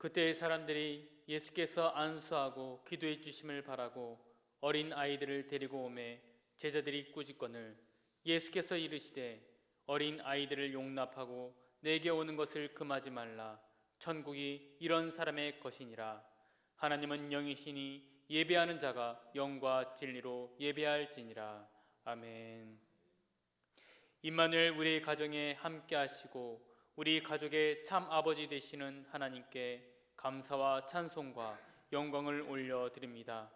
그때 사람들이 예수께서 안수하고 기도해 주심을 바라고 어린 아이들을 데리고 오매 제자들이 꾸짖거늘 예수께서 이르시되 어린 아이들을 용납하고 내게 오는 것을 금하지 말라. 천국이 이런 사람의 것이니라. 하나님은 영이시니 예배하는 자가 영과 진리로 예배할지니라. 아멘. 임마누엘, 우리 가정에 함께 하시고 우리 가족의 참 아버지 되시는 하나님께 감사와 찬송과 영광을 올려드립니다.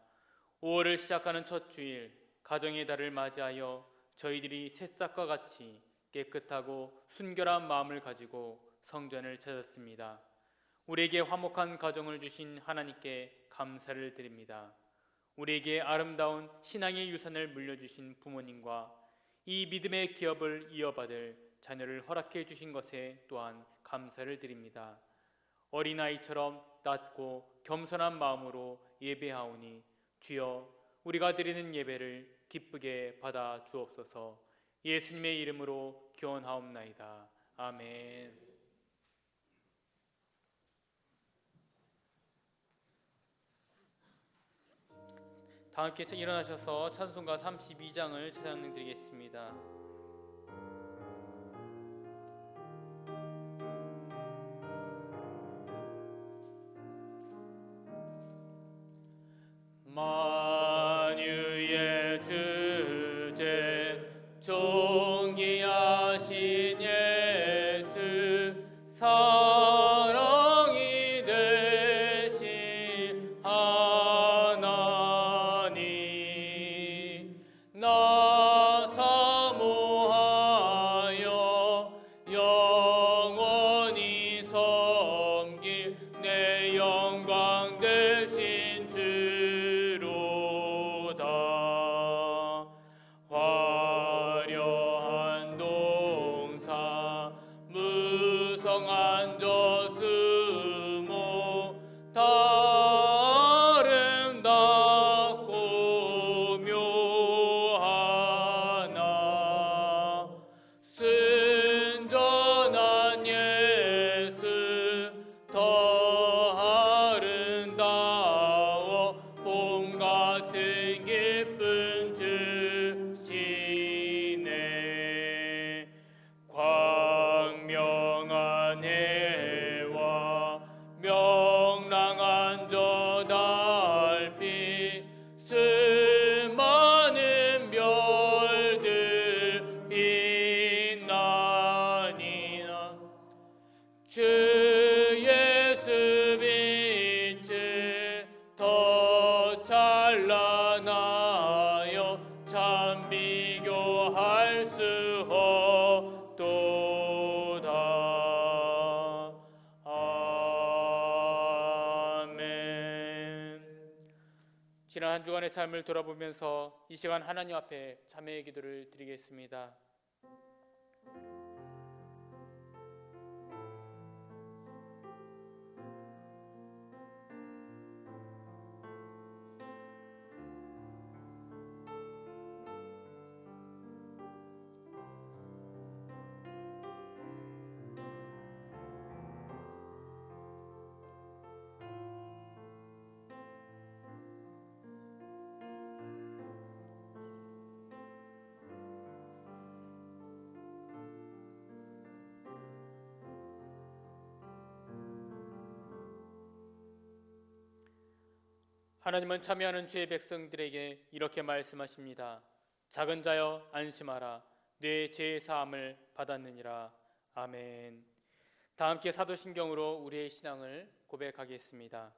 5월을 시작하는 첫 주일, 가정의 달을 맞이하여 저희들이 새싹과 같이 깨끗하고 순결한 마음을 가지고 성전을 찾았습니다. 우리에게 화목한 가정을 주신 하나님께 감사를 드립니다. 우리에게 아름다운 신앙의 유산을 물려주신 부모님과 이 믿음의 기업을 이어받을 자녀를 허락해 주신 것에 또한 감사를 드립니다. 어린아이처럼 낮고 겸손한 마음으로 예배하오니 주여, 우리가 드리는 예배를 기쁘게 받아 주옵소서. 예수님의 이름으로 기원하옵나이다. 아멘. 다 함께 일어나셔서 찬송가 32장을 찬양 드리겠습니다. 만유의 주제 존귀하신 예수, 사랑이 되신 하나님, 나 사모하여 영원히 섬길 내 영광 되신 주로다. 화려한 동사 무성한 저수모 다 아름답고 묘하나 순전한 예수 더 아름다워 봄 같은 기쁨 주시네. 광명한 해와 명랑한 저 달빛 수많은 별들 빛나니나 주 예수 빛은 더 찬란하여 참 비교할 수 없도다. 아멘. 지난 한 주간의 삶을 돌아보면서 이 시간 하나님 앞에 참회의 기도를 드리겠습니다. 하나님은 참여하는 주의 백성들에게 이렇게 말씀하십니다. 작은 자여 안심하라. 내 죄 사함을 받았느니라. 아멘. 다 함께 사도신경으로 우리의 신앙을 고백하겠습니다.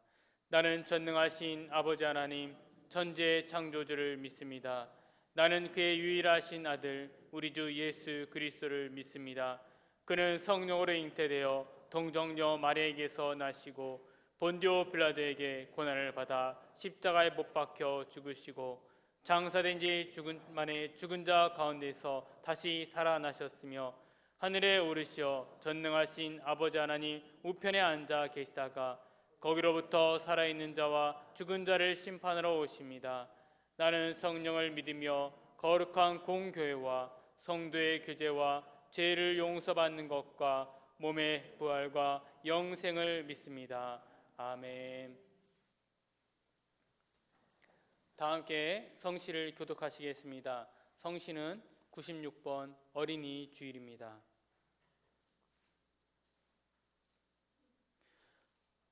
나는 전능하신 아버지 하나님 천지의 창조주를 믿습니다. 나는 그의 유일하신 아들 우리 주 예수 그리스도를 믿습니다. 그는 성령으로 잉태되어 동정녀 마리아에게서 나시고 본디오 빌라도에게 고난을 받아 십자가에 못 박혀 죽으시고 장사된 지 죽은 만에 죽은 자 가운데서 다시 살아나셨으며 하늘에 오르시어 전능하신 아버지 하나님 우편에 앉아 계시다가 거기로부터 살아있는 자와 죽은 자를 심판하러 오십니다. 나는 성령을 믿으며 거룩한 공교회와 성도의 교제와 죄를 용서받는 것과 몸의 부활과 영생을 믿습니다. 아멘. 다 함께 성시를 교독하시겠습니다. 성시는 96번 어린이 주일입니다.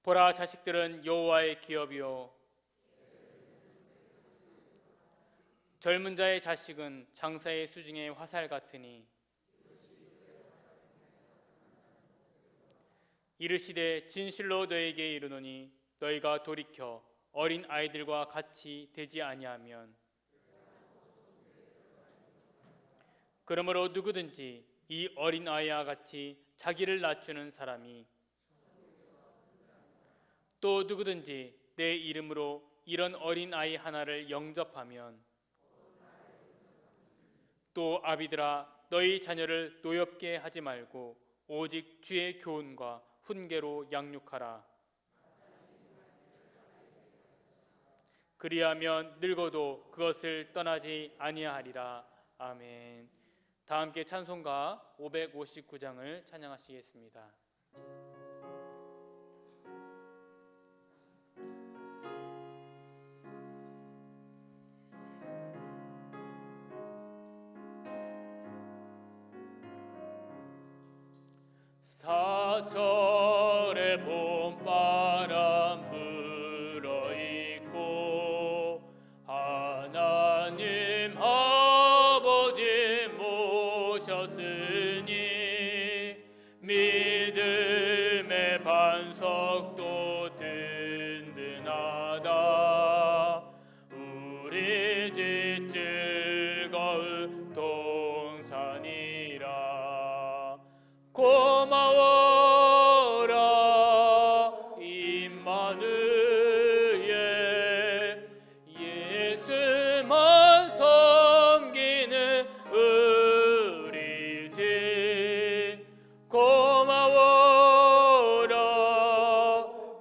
보라, 자식들은 여호와의 기업이요 젊은 자의 자식은 장사의 수중의 화살 같으니 이르시되 진실로 너에게 이르노니 너희가 돌이켜 어린 아이들과 같이 되지 아니하면 그러므로 누구든지 이 어린 아이와 같이 자기를 낮추는 사람이 또 누구든지 내 이름으로 이런 어린 아이 하나를 영접하면 또 아비들아 너희 자녀를 노엽게 하지 말고 오직 주의 교훈과 훈계로 양육하라. 그리하면 늙어도 그것을 떠나지 아니하리라. 아멘. 다 함께 찬송가 559장을 찬양하시겠습니다. 사철의 봄바람 불어있고 하나님 아버지 모셨으니 믿음의 반석도 든든하다. 우리 집 즐거운 동산이라. 고마워라 임마누엘, 예수만 섬기는 우리 집. 고마워라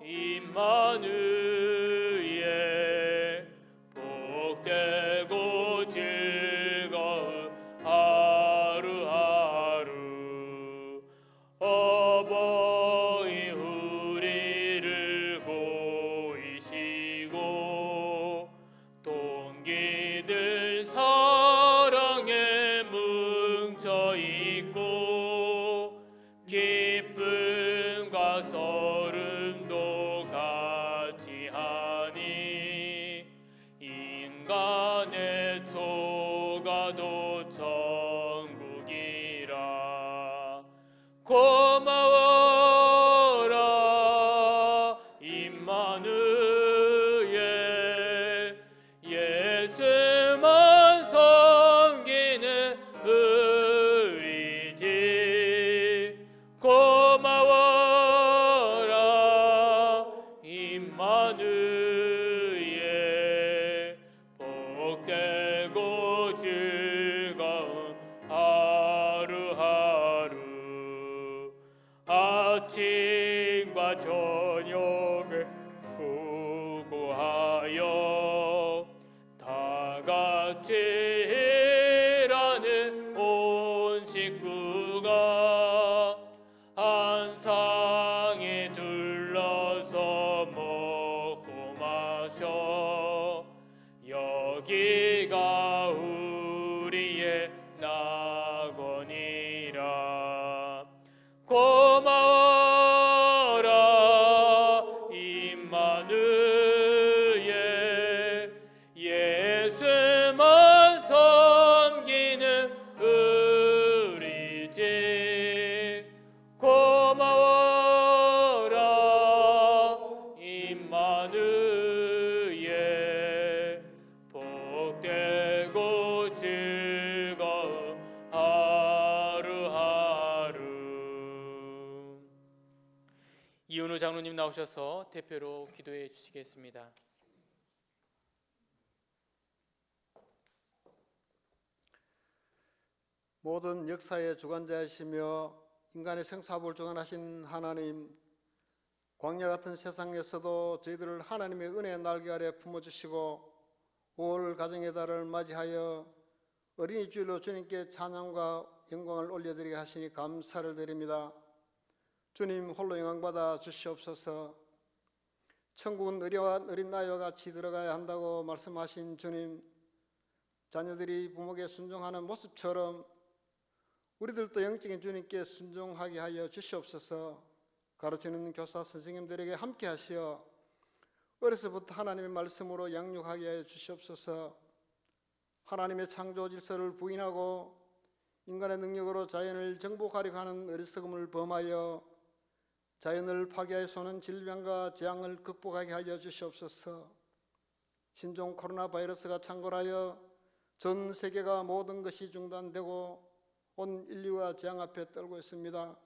임마누엘, 복되고 즐거운 하루하루. 어버이 우리를 고이시고 동기들 사랑에 뭉쳐있고 기쁨과 서름도 같이 하니 인간의 초가도 천국이라. 고마워라 임마누엘, 예수만 섬기는 우리 집. 고마워라 임마누엘, 복되고 즐거운 하루하루. 아침과 저녁을 수고하여 다 같이 일하는 온 식구가 한 상에 둘러서 먹고 마셔. 여기가 우리의 낙원이라. 고마워라 임마누엘, 예수만 섬기는 우리 집. 고마워라 임마누엘, 복되고 즐거운 하루하루. 이은우 장로님 나오셔서 대표로 기도해 주시겠습니다. 모든 역사의 주관자이시며 인간의 생사복을 주관하신 하나님, 광야 같은 세상에서도 저희들을 하나님의 은혜의 날개 아래 품어주시고 5월 가정의 달을 맞이하여 어린이 주일로 주님께 찬양과 영광을 올려드리게 하시니 감사를 드립니다. 주님 홀로 영광받아 주시옵소서. 천국은 어린 나이와 같이 들어가야 한다고 말씀하신 주님, 자녀들이 부모에게 순종하는 모습처럼 우리들도 영적인 주님께 순종하게 하여 주시옵소서. 가르치는 교사 선생님들에게 함께 하시어 어려서부터 하나님의 말씀으로 양육하게 하여 주시옵소서. 하나님의 창조 질서를 부인하고 인간의 능력으로 자연을 정복하려고 하는 어리석음을 범하여 자연을 파괴하여 오는 질병과 재앙을 극복하게 하여 주시옵소서. 신종 코로나 바이러스가 창궐하여 전 세계가 모든 것이 중단되고 온 인류가 재앙 앞에 떨고 있습니다.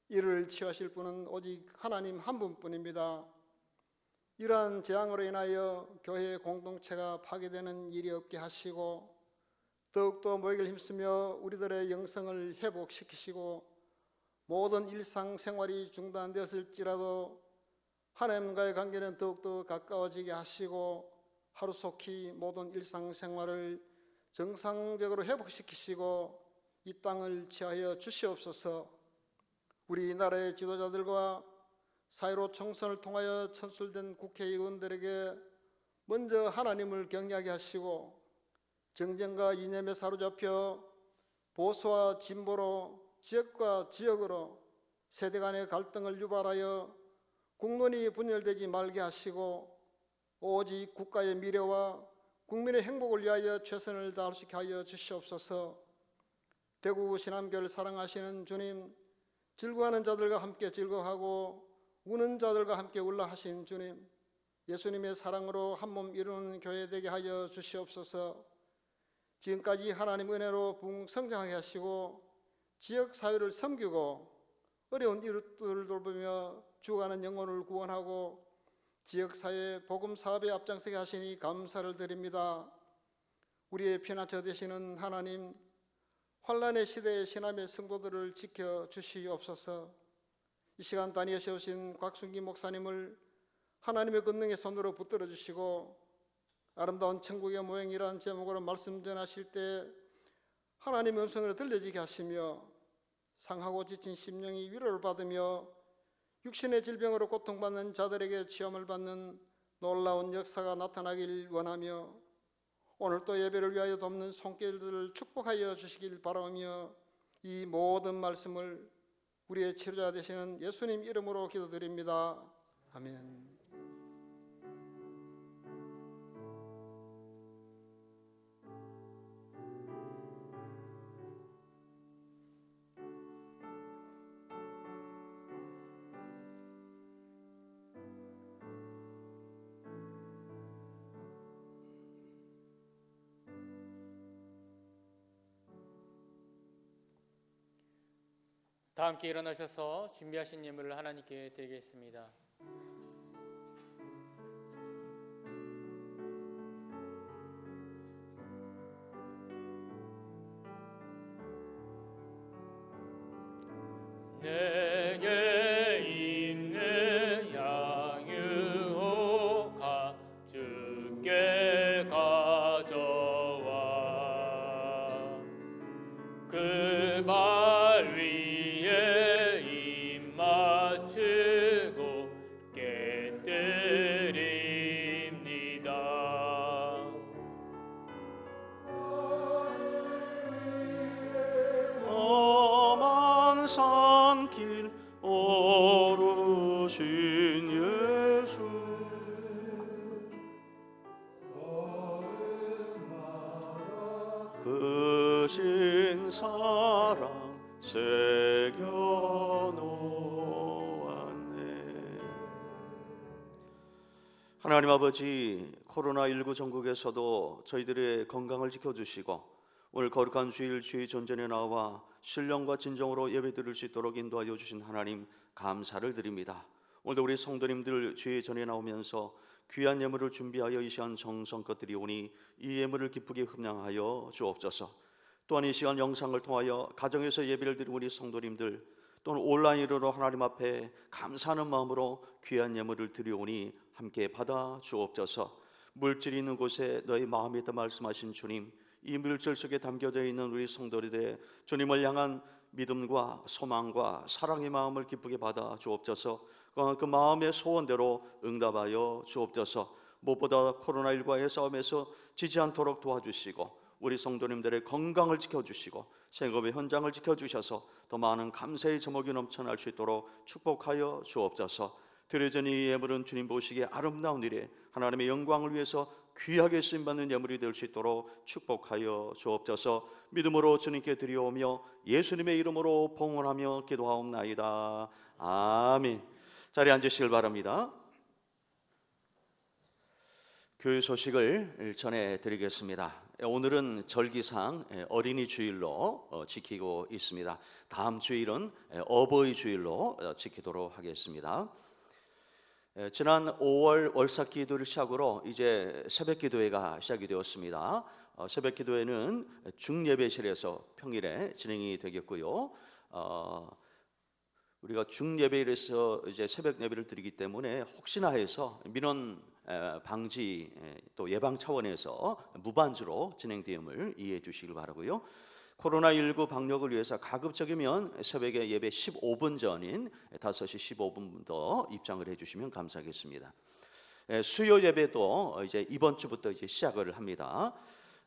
이를 치유하실 분은 오직 하나님 한 분뿐입니다. 이러한 재앙으로 인하여 교회 공동체가 파괴되는 일이 없게 하시고 더욱더 모이기를 힘쓰며 우리들의 영성을 회복시키시고 모든 일상생활이 중단되었을지라도 하나님과의 관계는 더욱더 가까워지게 하시고 하루속히 모든 일상생활을 정상적으로 회복시키시고 이 땅을 치하여 주시옵소서. 우리나라의 지도자들과 사회로 총선을 통하여 선출된 국회의원들에게 먼저 하나님을 경외하게 하시고 정쟁과 이념에 사로잡혀 보수와 진보로 지역과 지역으로 세대 간의 갈등을 유발하여 국론이 분열되지 말게 하시고 오직 국가의 미래와 국민의 행복을 위하여 최선을 다할 수 있게 하여 주시옵소서. 대구 신암교를 사랑하시는 주님, 즐거워하는 자들과 함께 즐거워하고 우는 자들과 함께 울라 하신 주님, 예수님의 사랑으로 한 몸 이루는 교회 되게 하여 주시옵소서. 지금까지 하나님 은혜로 성장하게 하시고 지역 사회를 섬기고 어려운 이웃들을 돌보며 죽어가는 영혼을 구원하고 지역사회 복음 사업에 앞장서게 하시니 감사를 드립니다. 우리의 피난처 되시는 하나님, 환난의 시대의 신함의 성도들을 지켜주시옵소서. 이 시간 다니엘 세우신 곽순기 목사님을 하나님의 권능의 손으로 붙들어 주시고 아름다운 천국의 모형이라는 제목으로 말씀 전하실 때 하나님의 음성으로 들려지게 하시며 상하고 지친 심령이 위로를 받으며 육신의 질병으로 고통받는 자들에게 치유함을 받는 놀라운 역사가 나타나길 원하며 오늘도 예배를 위하여 돕는 손길들을 축복하여 주시길 바라며 이 모든 말씀을 우리의 치료자 되시는 예수님 이름으로 기도드립니다. 아멘. 다 함께 일어나셔서 준비하신 예물을 하나님께 드리겠습니다. 내게 있는 양유가 주께 가져와 그 발 위에 입 맞추고 깨뜨립니다. 험한 산길 오르신 예수 그 신사랑 새겨놓았네. 하나님 아버지, 코로나19 전국에서도 저희들의 건강을 지켜주시고 오늘 거룩한 주일 주의 전전에 나와 신령과 진정으로 예배드릴 수 있도록 인도하여 주신 하나님 감사를 드립니다. 오늘도 우리 성도님들 주의 전에 나오면서 귀한 예물을 준비하여 이 시간 정성껏 드리오니 이 예물을 기쁘게 흠양하여 주옵소서. 또한 이 시간 영상을 통하여 가정에서 예배를 드리는 우리 성도님들 또는 온라인으로 하나님 앞에 감사하는 마음으로 귀한 예물을 드리오니 함께 받아 주옵소서. 물질이 있는 곳에 너희 마음이 있다 말씀하신 주님, 이 물질 속에 담겨져 있는 우리 성도들의 주님을 향한 믿음과 소망과 사랑의 마음을 기쁘게 받아 주옵소서. 그 마음의 소원대로 응답하여 주옵소서. 무엇보다 코로나19와의 싸움에서 지지 않도록 도와주시고 우리 성도님들의 건강을 지켜주시고 생업의 현장을 지켜주셔서 더 많은 감사의 제목이 넘쳐날 수 있도록 축복하여 주옵소서. 드려진 이 예물은 주님 보시기에 아름다운 일에 하나님의 영광을 위해서 귀하게 쓰임받는 예물이 될 수 있도록 축복하여 주옵소서. 믿음으로 주님께 드리오며 예수님의 이름으로 봉헌하며 기도하옵나이다. 아멘. 자리에 앉으시길 바랍니다. 교회 소식을 전해드리겠습니다. 오늘은 절기상 어린이 주일로 지키고 있습니다. 다음 주일은 어버이 주일로 지키도록 하겠습니다. 지난 5월 월삭 기도를 시작으로 이제 새벽 기도회가 시작이 되었습니다. 새벽 기도회는 중예배실에서 평일에 진행이 되겠고요. 우리가 중예배일에서 이제 새벽 예배를 드리기 때문에 혹시나 해서 민원 방지 또 예방 차원에서 무반주로 진행됨을 이해해 주시길 바라고요. 코로나19 방역을 위해서 가급적이면 새벽에 예배 15분 전인 5시 15분부터 입장을 해주시면 감사하겠습니다. 수요 예배도 이제 이번 주부터 이제 시작을 합니다.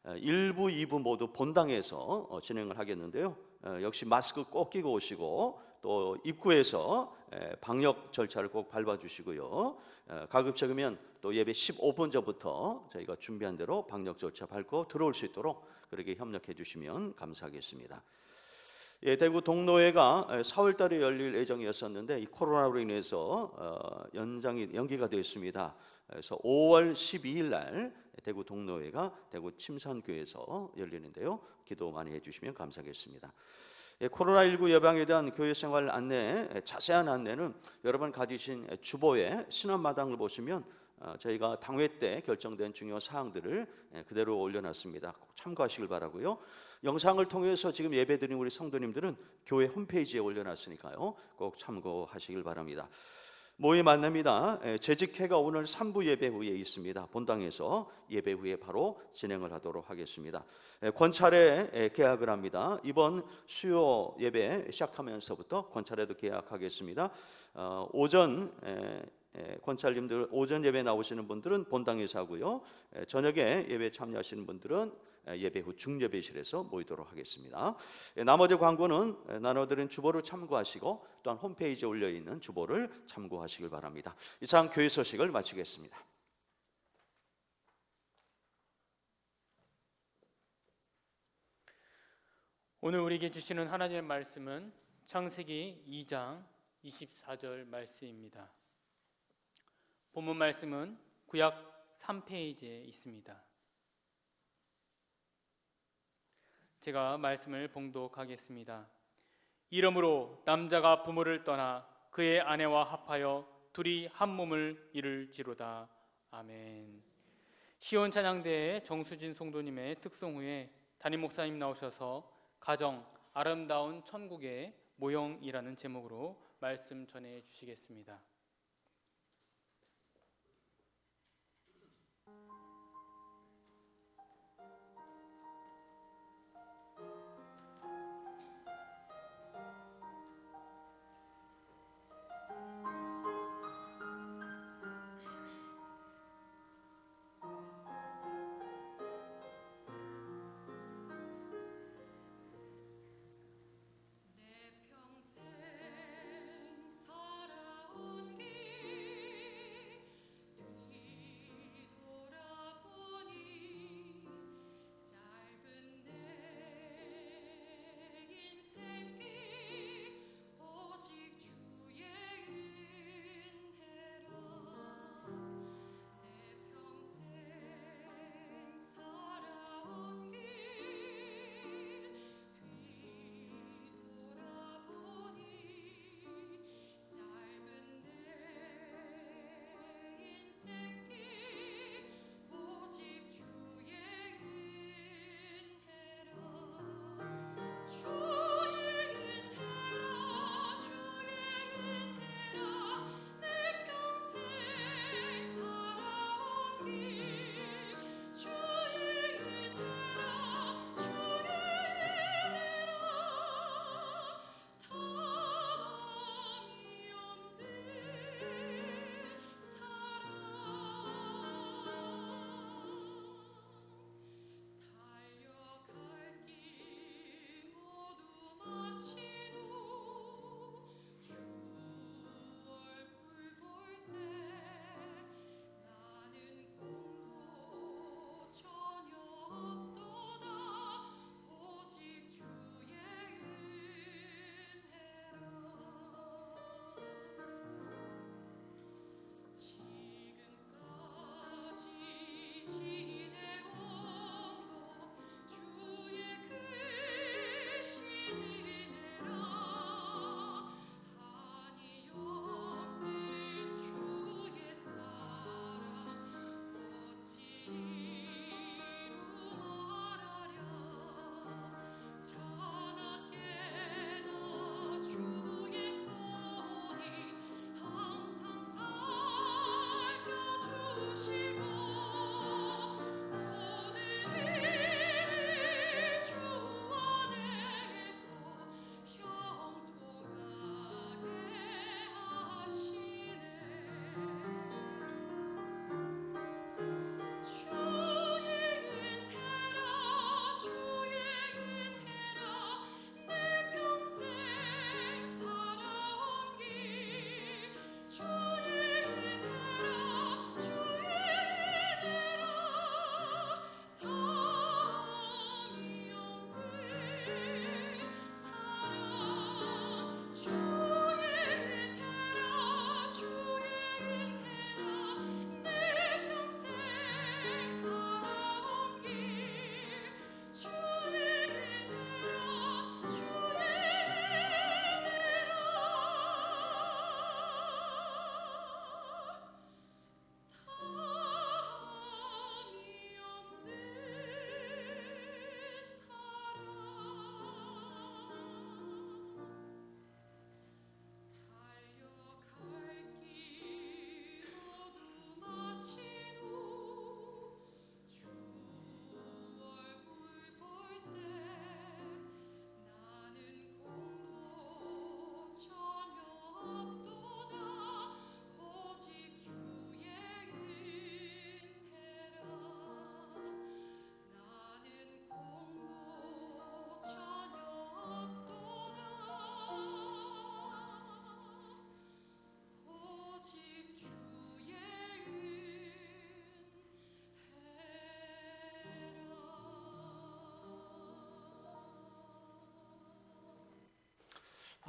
1부, 2부 모두 본당에서 진행을 하겠는데요. 역시 마스크 꼭 끼고 오시고 또 입구에서 방역 절차를 꼭 밟아주시고요. 가급적이면 또 예배 15분 전부터 저희가 준비한 대로 방역 절차 밟고 들어올 수 있도록 그렇게 협력해 주시면 감사하겠습니다. 대구 동로회가 4월달에 열릴 예정이었었는데 이 코로나로 인해서 연기가 되었습니다. 그래서 5월 12일 날 대구 동로회가 대구 침산교회에서 열리는데요. 기도 많이 해주시면 감사하겠습니다. 코로나19 예방에 대한 교회 생활 안내, 자세한 안내는 여러분 가지신 주보의 신앙마당을 보시면 저희가 당회 때 결정된 중요한 사항들을 그대로 올려놨습니다. 꼭 참고하시길 바라고요. 영상을 통해서 지금 예배드린 우리 성도님들은 교회 홈페이지에 올려놨으니까요. 꼭 참고하시길 바랍니다. 모임 만납니다. 재직회가 오늘 3부 예배 후에 있습니다. 본당에서 예배 후에 바로 진행을 하도록 하겠습니다. 권찰에 계약을 합니다. 이번 수요 예배 시작하면서부터 권찰에도 계약하겠습니다. 오전 권찰님들 오전 예배 나오시는 분들은 본당에서 하고요. 저녁에 예배 참여하시는 분들은 예배 후 중예배실에서 모이도록 하겠습니다. 나머지 광고는 나눠드린 주보를 참고하시고 또한 홈페이지에 올려있는 주보를 참고하시길 바랍니다. 이상 교회 소식을 마치겠습니다. 오늘 우리에게 주시는 하나님의 말씀은 창세기 2장 24절 말씀입니다. 본문 말씀은 구약 3페이지에 있습니다. 제가 말씀을 봉독하겠습니다. 이러므로 남자가 부모를 떠나 그의 아내와 합하여 둘이 한 몸을 이룰지로다. 아멘. 시온 찬양대의 정수진 성도님의 특송 후에 담임 목사님 나오셔서 가정 아름다운 천국의 모형이라는 제목으로 말씀 전해 주시겠습니다. 내 평생 살아온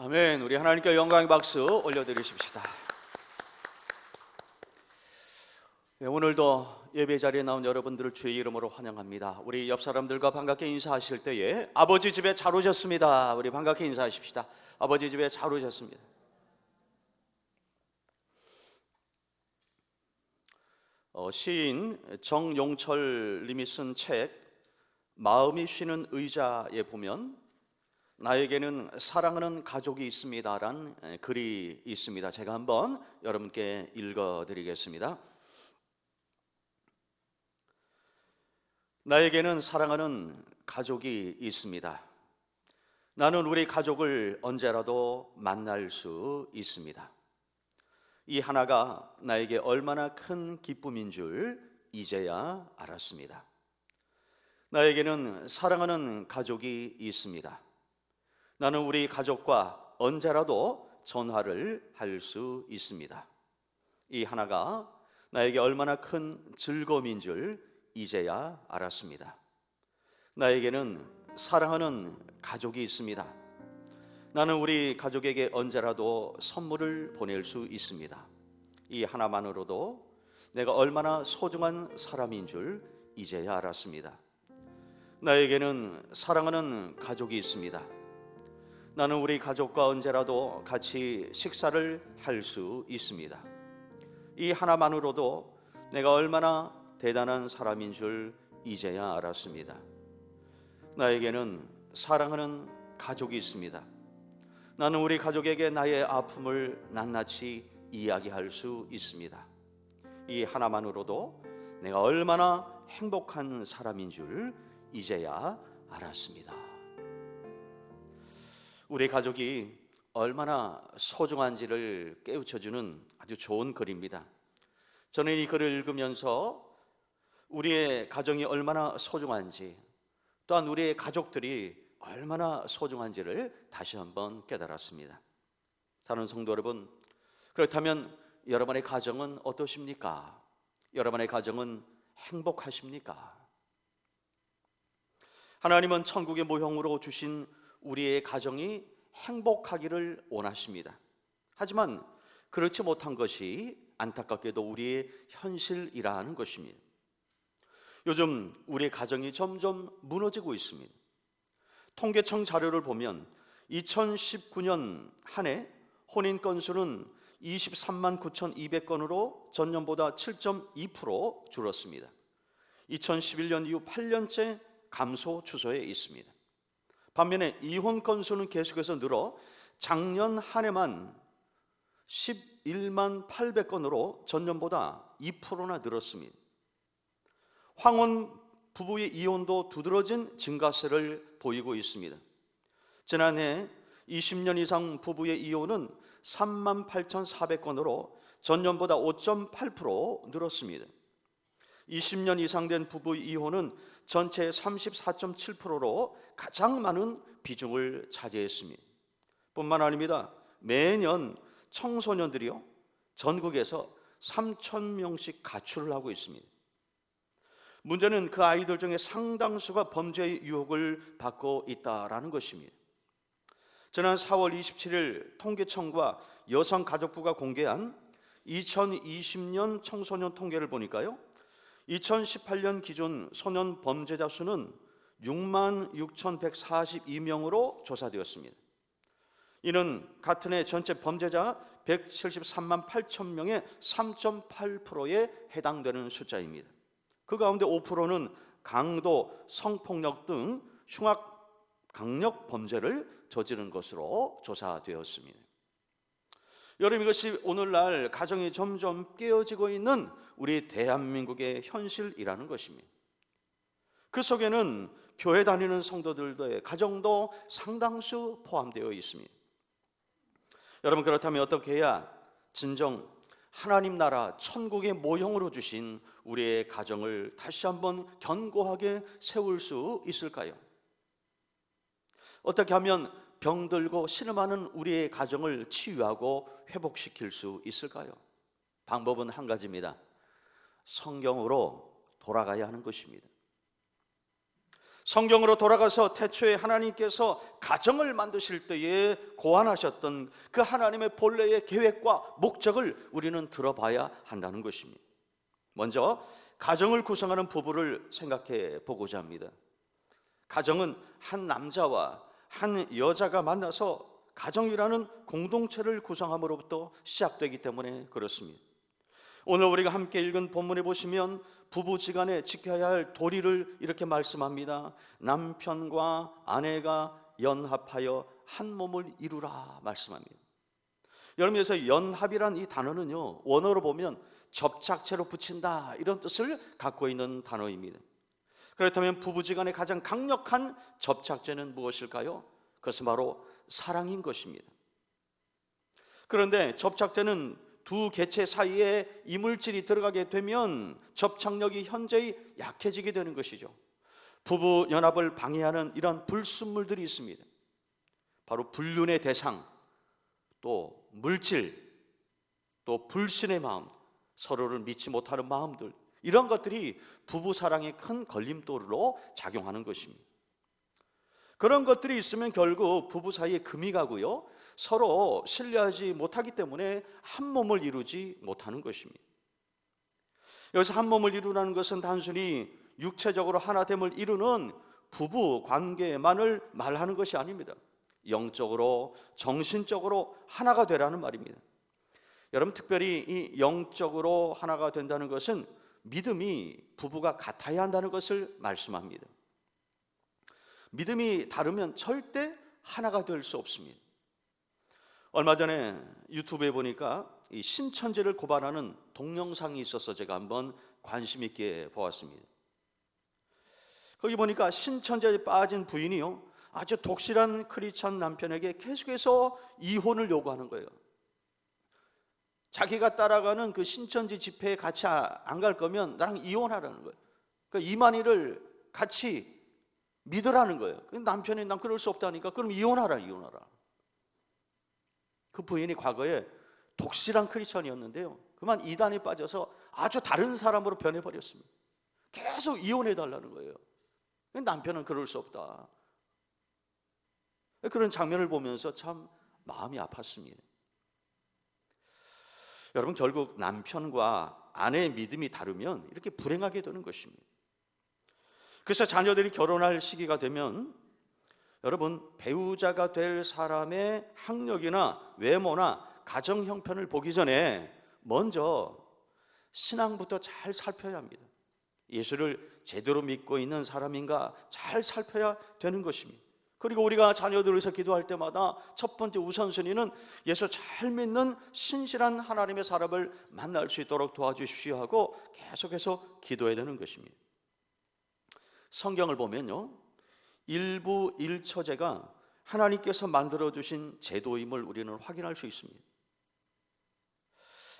아멘. 우리 하나님께 영광의 박수 올려드리십시다. 네, 오늘도 예배 자리에 나온 여러분들을 주의 이름으로 환영합니다. 우리 옆 사람들과 반갑게 인사하실 때에 아버지 집에 잘 오셨습니다. 우리 반갑게 인사하십시다. 아버지 집에 잘 오셨습니다. 시인 정용철 님이 쓴 책 마음이 쉬는 의자에 보면 나에게는 사랑하는 가족이 있습니다라는 글이 있습니다. 제가 한번 여러분께 읽어드리겠습니다. 나에게는 사랑하는 가족이 있습니다. 나는 우리 가족을 언제라도 만날 수 있습니다. 이 하나가 나에게 얼마나 큰 기쁨인 줄 이제야 알았습니다. 나에게는 사랑하는 가족이 있습니다. 나는 우리 가족과 언제라도 전화를 할 수 있습니다. 이 하나가 나에게 얼마나 큰 즐거움인 줄 이제야 알았습니다. 나에게는 사랑하는 가족이 있습니다. 나는 우리 가족에게 언제라도 선물을 보낼 수 있습니다. 이 하나만으로도 내가 얼마나 소중한 사람인 줄 이제야 알았습니다. 나에게는 사랑하는 가족이 있습니다. 나는 우리 가족과 언제라도 같이 식사를 할 수 있습니다. 이 하나만으로도 내가 얼마나 대단한 사람인 줄 이제야 알았습니다. 나에게는 사랑하는 가족이 있습니다. 나는 우리 가족에게 나의 아픔을 낱낱이 이야기할 수 있습니다. 이 하나만으로도 내가 얼마나 행복한 사람인 줄 이제야 알았습니다. 우리 가족이 얼마나 소중한지를 깨우쳐주는 아주 좋은 글입니다. 저는 이 글을 읽으면서 우리의 가정이 얼마나 소중한지, 또한 우리의 가족들이 얼마나 소중한지를 다시 한번 깨달았습니다. 사랑하는 성도 여러분, 그렇다면 여러분의 가정은 어떠십니까? 여러분의 가정은 행복하십니까? 하나님은 천국의 모형으로 주신 우리의 가정이 행복하기를 원하십니다. 하지만 그렇지 못한 것이 안타깝게도 우리의 현실이라는 것입니다. 요즘 우리의 가정이 점점 무너지고 있습니다. 통계청 자료를 보면 2019년 한 해 혼인 건수는 23만 9,200건으로 전년보다 7.2% 줄었습니다. 2011년 이후 8년째 감소 추세에 있습니다. 반면에 이혼 건수는 계속해서 늘어 작년 한 해만 11만 800건으로 전년보다 2%나 늘었습니다. 황혼 부부의 이혼도 두드러진 증가세를 보이고 있습니다. 지난해 20년 이상 부부의 이혼은 3만 8,400건으로 전년보다 5.8% 늘었습니다. 20년 이상 된 부부의 이혼은 전체의 34.7%로 가장 많은 비중을 차지했습니다. 뿐만 아닙니다. 매년 청소년들이요 전국에서 3,000명씩 가출을 하고 있습니다. 문제는 그 아이들 중에 상당수가 범죄의 유혹을 받고 있다라는 것입니다. 지난 4월 27일 통계청과 여성가족부가 공개한 2020년 청소년 통계를 보니까요, 2018년 기준 소년 범죄자 수는 6만 6,142명으로 조사되었습니다. 이는 같은 해 전체 범죄자 173만 8천 명의 3.8%에 해당되는 숫자입니다. 그 가운데 5%는 강도, 성폭력 등 흉악, 강력 범죄를 저지른 것으로 조사되었습니다. 여러분, 이것이 오늘날 가정이 점점 깨어지고 있는 우리 대한민국의 현실이라는 것입니다. 그 속에는 교회 다니는 성도들의 가정도 상당수 포함되어 있습니다. 여러분, 그렇다면 어떻게 해야 진정 하나님 나라 천국의 모형으로 주신 우리의 가정을 다시 한번 견고하게 세울 수 있을까요? 어떻게 하면 병들고 신음하는 우리의 가정을 치유하고 회복시킬 수 있을까요? 방법은 한 가지입니다. 성경으로 돌아가야 하는 것입니다. 성경으로 돌아가서 태초에 하나님께서 가정을 만드실 때에 고안하셨던 그 하나님의 본래의 계획과 목적을 우리는 들어봐야 한다는 것입니다. 먼저 가정을 구성하는 부부를 생각해 보고자 합니다. 가정은 한 남자와 한 여자가 만나서 가정이라는 공동체를 구성함으로부터 시작되기 때문에 그렇습니다. 오늘 우리가 함께 읽은 본문에 보시면 부부지간에 지켜야 할 도리를 이렇게 말씀합니다. 남편과 아내가 연합하여 한 몸을 이루라 말씀합니다. 여러분, 그래서 연합이란 이 단어는요, 원어로 보면 접착체로 붙인다 이런 뜻을 갖고 있는 단어입니다. 그렇다면 부부지간의 가장 강력한 접착제는 무엇일까요? 그것은 바로 사랑인 것입니다. 그런데 접착제는 두 개체 사이에 이물질이 들어가게 되면 접착력이 현저히 약해지게 되는 것이죠. 부부 연합을 방해하는 이런 불순물들이 있습니다. 바로 불륜의 대상, 또 물질, 또 불신의 마음, 서로를 믿지 못하는 마음들, 이런 것들이 부부 사랑의 큰 걸림돌로 작용하는 것입니다. 그런 것들이 있으면 결국 부부 사이에 금이 가고요, 서로 신뢰하지 못하기 때문에 한 몸을 이루지 못하는 것입니다. 여기서 한 몸을 이루라는 것은 단순히 육체적으로 하나됨을 이루는 부부 관계만을 말하는 것이 아닙니다. 영적으로, 정신적으로 하나가 되라는 말입니다. 여러분, 특별히 이 영적으로 하나가 된다는 것은 믿음이 부부가 같아야 한다는 것을 말씀합니다. 믿음이 다르면 절대 하나가 될 수 없습니다. 얼마 전에 유튜브에 보니까 이 신천지를 고발하는 동영상이 있어서 제가 한번 관심 있게 보았습니다. 거기 보니까 신천지에 빠진 부인이요, 아주 독실한 크리스찬 남편에게 계속해서 이혼을 요구하는 거예요. 자기가 따라가는 그 신천지 집회에 같이 안 갈 거면 나랑 이혼하라는 거예요. 그러니까 이만희를 같이 믿으라는 거예요. 남편이 난 그럴 수 없다니까 그럼 이혼하라. 그 부인이 과거에 독실한 크리스천이었는데요, 그만 이단에 빠져서 아주 다른 사람으로 변해버렸습니다. 계속 이혼해달라는 거예요. 남편은 그럴 수 없다. 그런 장면을 보면서 참 마음이 아팠습니다. 여러분, 결국 남편과 아내의 믿음이 다르면 이렇게 불행하게 되는 것입니다. 그래서 자녀들이 결혼할 시기가 되면 여러분, 배우자가 될 사람의 학력이나 외모나 가정 형편을 보기 전에 먼저 신앙부터 잘 살펴야 합니다. 예수를 제대로 믿고 있는 사람인가 잘 살펴야 되는 것입니다. 그리고 우리가 자녀들을 위해서 기도할 때마다 첫 번째 우선순위는 예수 잘 믿는 신실한 하나님의 사람을 만날 수 있도록 도와주십시오 하고 계속해서 기도해야 되는 것입니다. 성경을 보면요, 일부 일처제가 하나님께서 만들어주신 제도임을 우리는 확인할 수 있습니다.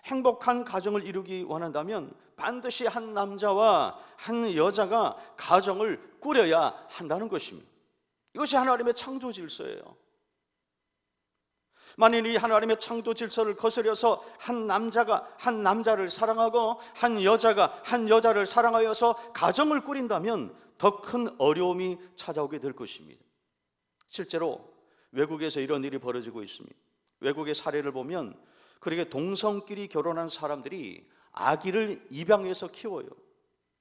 행복한 가정을 이루기 원한다면 반드시 한 남자와 한 여자가 가정을 꾸려야 한다는 것입니다. 이것이 하나님의 창조 질서예요. 만일 이 하나님의 창조 질서를 거스려서 한 남자가 한 남자를 사랑하고 한 여자가 한 여자를 사랑하여서 가정을 꾸린다면 더 큰 어려움이 찾아오게 될 것입니다. 실제로 외국에서 이런 일이 벌어지고 있습니다. 외국의 사례를 보면 그렇게 동성끼리 결혼한 사람들이 아기를 입양해서 키워요.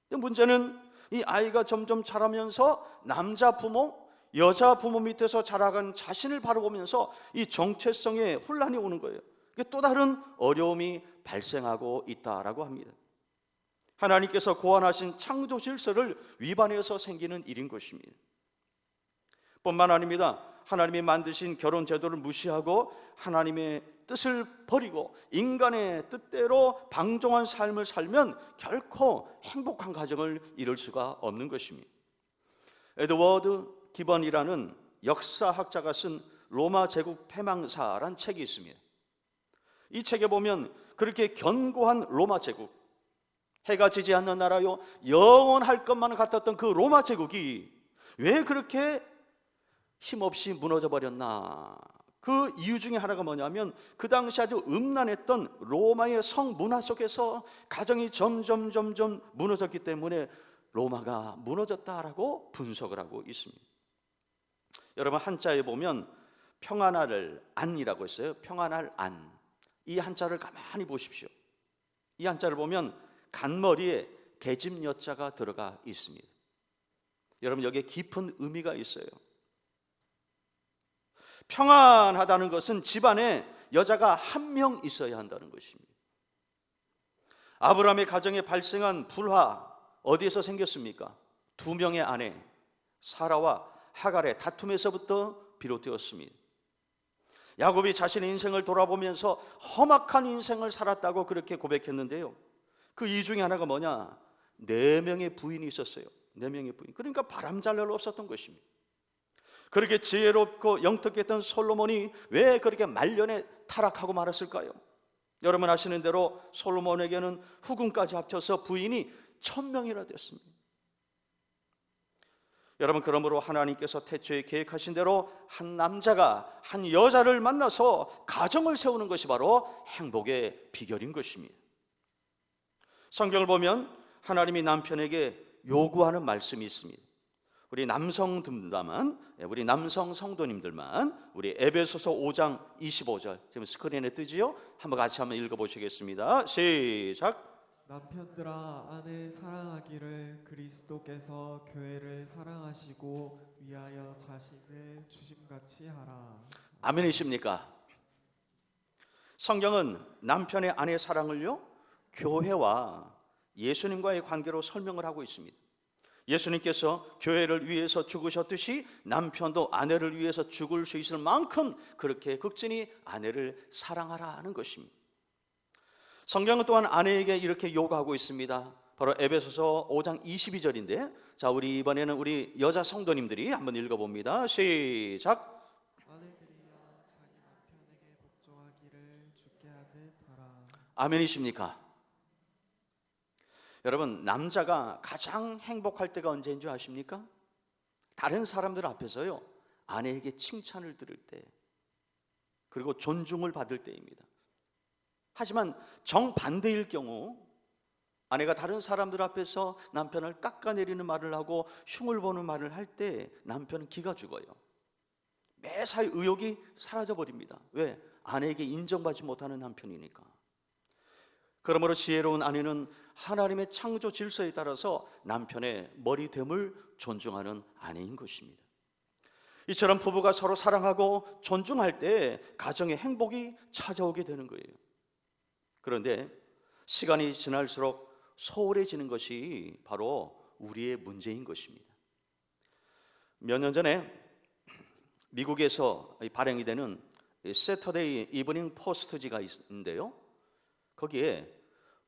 근데 문제는 이 아이가 점점 자라면서 남자 부모, 여자 부모 밑에서 자라간 자신을 바라보면서 이 정체성에 혼란이 오는 거예요. 또 다른 어려움이 발생하고 있다라고 합니다. 하나님께서 고안하신 창조 질서를 위반해서 생기는 일인 것입니다. 뿐만 아닙니다. 하나님이 만드신 결혼 제도를 무시하고 하나님의 뜻을 버리고 인간의 뜻대로 방종한 삶을 살면 결코 행복한 가정을 이룰 수가 없는 것입니다. 에드워드 기번이라는 역사학자가 쓴 로마 제국 패망사란 책이 있습니다. 이 책에 보면 그렇게 견고한 로마 제국, 해가 지지 않는 나라요, 영원할 것만 같았던 그 로마 제국이 왜 그렇게 힘없이 무너져 버렸나? 그 이유 중에 하나가 뭐냐면 그 당시 아주 음란했던 로마의 성문화 속에서 가정이 점점 무너졌기 때문에 로마가 무너졌다라고 분석을 하고 있습니다. 여러분, 한자에 보면 평안할 안이라고 했어요. 평안할 안. 이 한자를 가만히 보십시오. 이 한자를 보면 간머리에 계집 여자가 들어가 있습니다. 여러분, 여기에 깊은 의미가 있어요. 평안하다는 것은 집안에 여자가 한 명 있어야 한다는 것입니다. 아브라함의 가정에 발생한 불화 어디에서 생겼습니까? 두 명의 아내 사라와 하갈의 다툼에서부터 비롯되었습니다. 야곱이 자신의 인생을 돌아보면서 험악한 인생을 살았다고 그렇게 고백했는데요, 그 이유 중에 하나가 뭐냐? 4명의 부인이 있었어요. 4명의 부인. 그러니까 바람잘 날 없었던 것입니다. 그렇게 지혜롭고 영특했던 솔로몬이 왜 그렇게 말년에 타락하고 말았을까요? 여러분 아시는 대로 솔로몬에게는 후궁까지 합쳐서 부인이 1000명이나 됐습니다. 여러분, 그러므로 하나님께서 태초에 계획하신 대로 한 남자가 한 여자를 만나서 가정을 세우는 것이 바로 행복의 비결인 것입니다. 성경을 보면 하나님이 남편에게 요구하는 말씀이 있습니다. 우리 남성 성도님들만 우리 에베소서 5장 25절 지금 스크린에 뜨지요? 한번 같이 한번 읽어보시겠습니다. 시작. 남편들아, 아내 사랑하기를 그리스도께서 교회를 사랑하시고 위하여 자신을 주심같이 하라. 아멘이십니까? 성경은 남편의 아내 사랑을요, 교회와 예수님과의 관계로 설명을 하고 있습니다. 예수님께서 교회를 위해서 죽으셨듯이 남편도 아내를 위해서 죽을 수 있을 만큼 그렇게 극진히 아내를 사랑하라 하는 것입니다. 성경은 또한 아내에게 이렇게 요구하고 있습니다. 바로 에베소서 5장 22절인데, 자, 우리 이번에는 우리 여자 성도님들이 한번 읽어봅니다. 시작. 아내들이여 자기 남편에게 복종하기를 주께 하듯 하라. 아멘이십니까? 여러분, 남자가 가장 행복할 때가 언제인 줄 아십니까? 다른 사람들 앞에서요, 아내에게 칭찬을 들을 때, 그리고 존중을 받을 때입니다. 하지만 정반대일 경우 아내가 다른 사람들 앞에서 남편을 깎아내리는 말을 하고 흉을 보는 말을 할 때 남편은 기가 죽어요. 매사에 의욕이 사라져 버립니다. 왜? 아내에게 인정받지 못하는 남편이니까. 그러므로 지혜로운 아내는 하나님의 창조 질서에 따라서 남편의 머리됨을 존중하는 아내인 것입니다. 이처럼 부부가 서로 사랑하고 존중할 때 가정의 행복이 찾아오게 되는 거예요. 그런데 시간이 지날수록 소홀해지는 것이 바로 우리의 문제인 것입니다. 몇 년 전에 미국에서 발행이 되는 세터데이 이브닝 포스트지가 있는데요, 거기에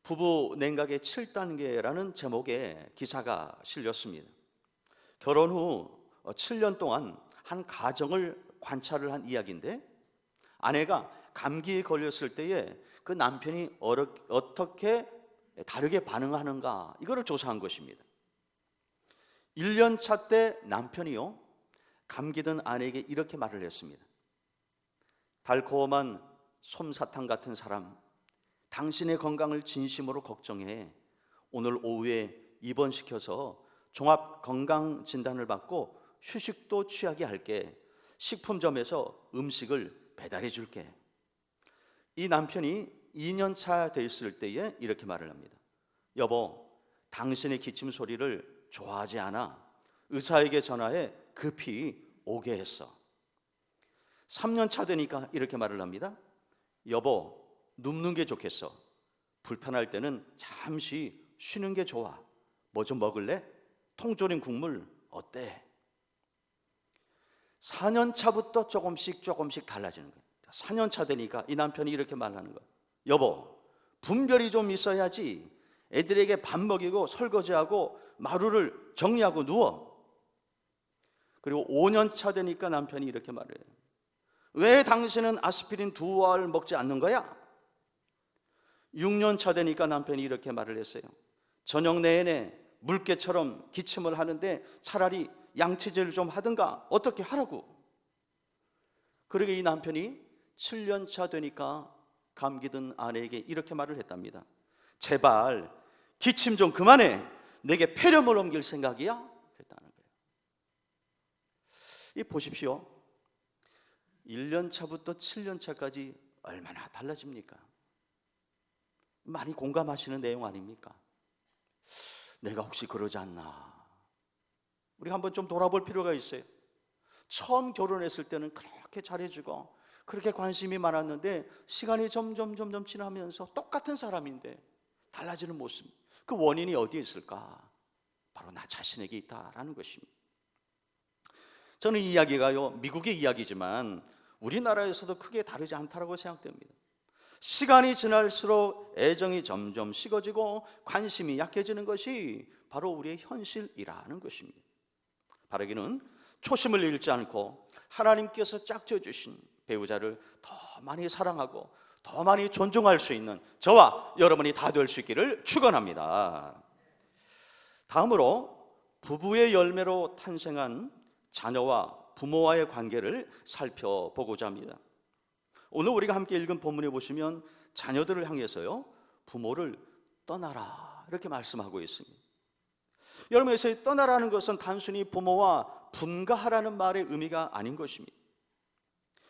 부부 냉각의 7단계라는 제목의 기사가 실렸습니다. 결혼 후 7년 동안 한 가정을 관찰을 한 이야기인데, 아내가 감기에 걸렸을 때에 그 남편이 어떻게 다르게 반응하는가, 이거를 조사한 것입니다. 1년 차 때 남편이요, 감기든 아내에게 이렇게 말을 했습니다. 달콤한 솜사탕 같은 사람, 당신의 건강을 진심으로 걱정해. 오늘 오후에 입원시켜서 종합 건강 진단을 받고 휴식도 취하게 할게. 식품점에서 음식을 배달해 줄게. 이 남편이 2년 차 됐을 때에 이렇게 말을 합니다. 여보, 당신의 기침 소리를 좋아하지 않아. 의사에게 전화해 급히 오게 했어. 3년 차 되니까 이렇게 말을 합니다. 여보, 눕는 게 좋겠어. 불편할 때는 잠시 쉬는 게 좋아. 뭐 좀 먹을래? 통조림 국물 어때? 4년 차부터 조금씩 달라지는 거예요. 4년 차 되니까 이 남편이 이렇게 말하는 거예요. 여보, 분별이 좀 있어야지. 애들에게 밥 먹이고 설거지하고 마루를 정리하고 누워. 그리고 5년 차 되니까 남편이 이렇게 말해요. 왜 당신은 아스피린 2알 먹지 않는 거야? 6년 차 되니까 남편이 이렇게 말을 했어요. 저녁 내내 물개처럼 기침을 하는데 차라리 양치질을 좀 하든가 어떻게 하라고. 그러게 이 남편이 7년 차 되니까 감기 든 아내에게 이렇게 말을 했답니다. 제발 기침 좀 그만해. 내게 폐렴을 옮길 생각이야? 그랬다는 거예요. 이 보십시오. 1년 차부터 7년 차까지 얼마나 달라집니까? 많이 공감하시는 내용 아닙니까? 내가 혹시 그러지 않나? 우리 한번 좀 돌아볼 필요가 있어요. 처음 결혼했을 때는 그렇게 잘해주고 그렇게 관심이 많았는데 시간이 점점 지나면서 똑같은 사람인데 달라지는 모습, 그 원인이 어디에 있을까? 바로 나 자신에게 있다라는 것입니다. 저는 이 이야기가요, 미국의 이야기지만 우리나라에서도 크게 다르지 않다고 생각됩니다. 시간이 지날수록 애정이 점점 식어지고 관심이 약해지는 것이 바로 우리의 현실이라는 것입니다. 바라기는 초심을 잃지 않고 하나님께서 짝지어주신 배우자를 더 많이 사랑하고 더 많이 존중할 수 있는 저와 여러분이 다 될 수 있기를 축원합니다. 다음으로 부부의 열매로 탄생한 자녀와 부모와의 관계를 살펴보고자 합니다. 오늘 우리가 함께 읽은 본문에 보시면 자녀들을 향해서요, 부모를 떠나라 이렇게 말씀하고 있습니다. 여러분, 여기서 떠나라는 것은 단순히 부모와 분가하라는 말의 의미가 아닌 것입니다.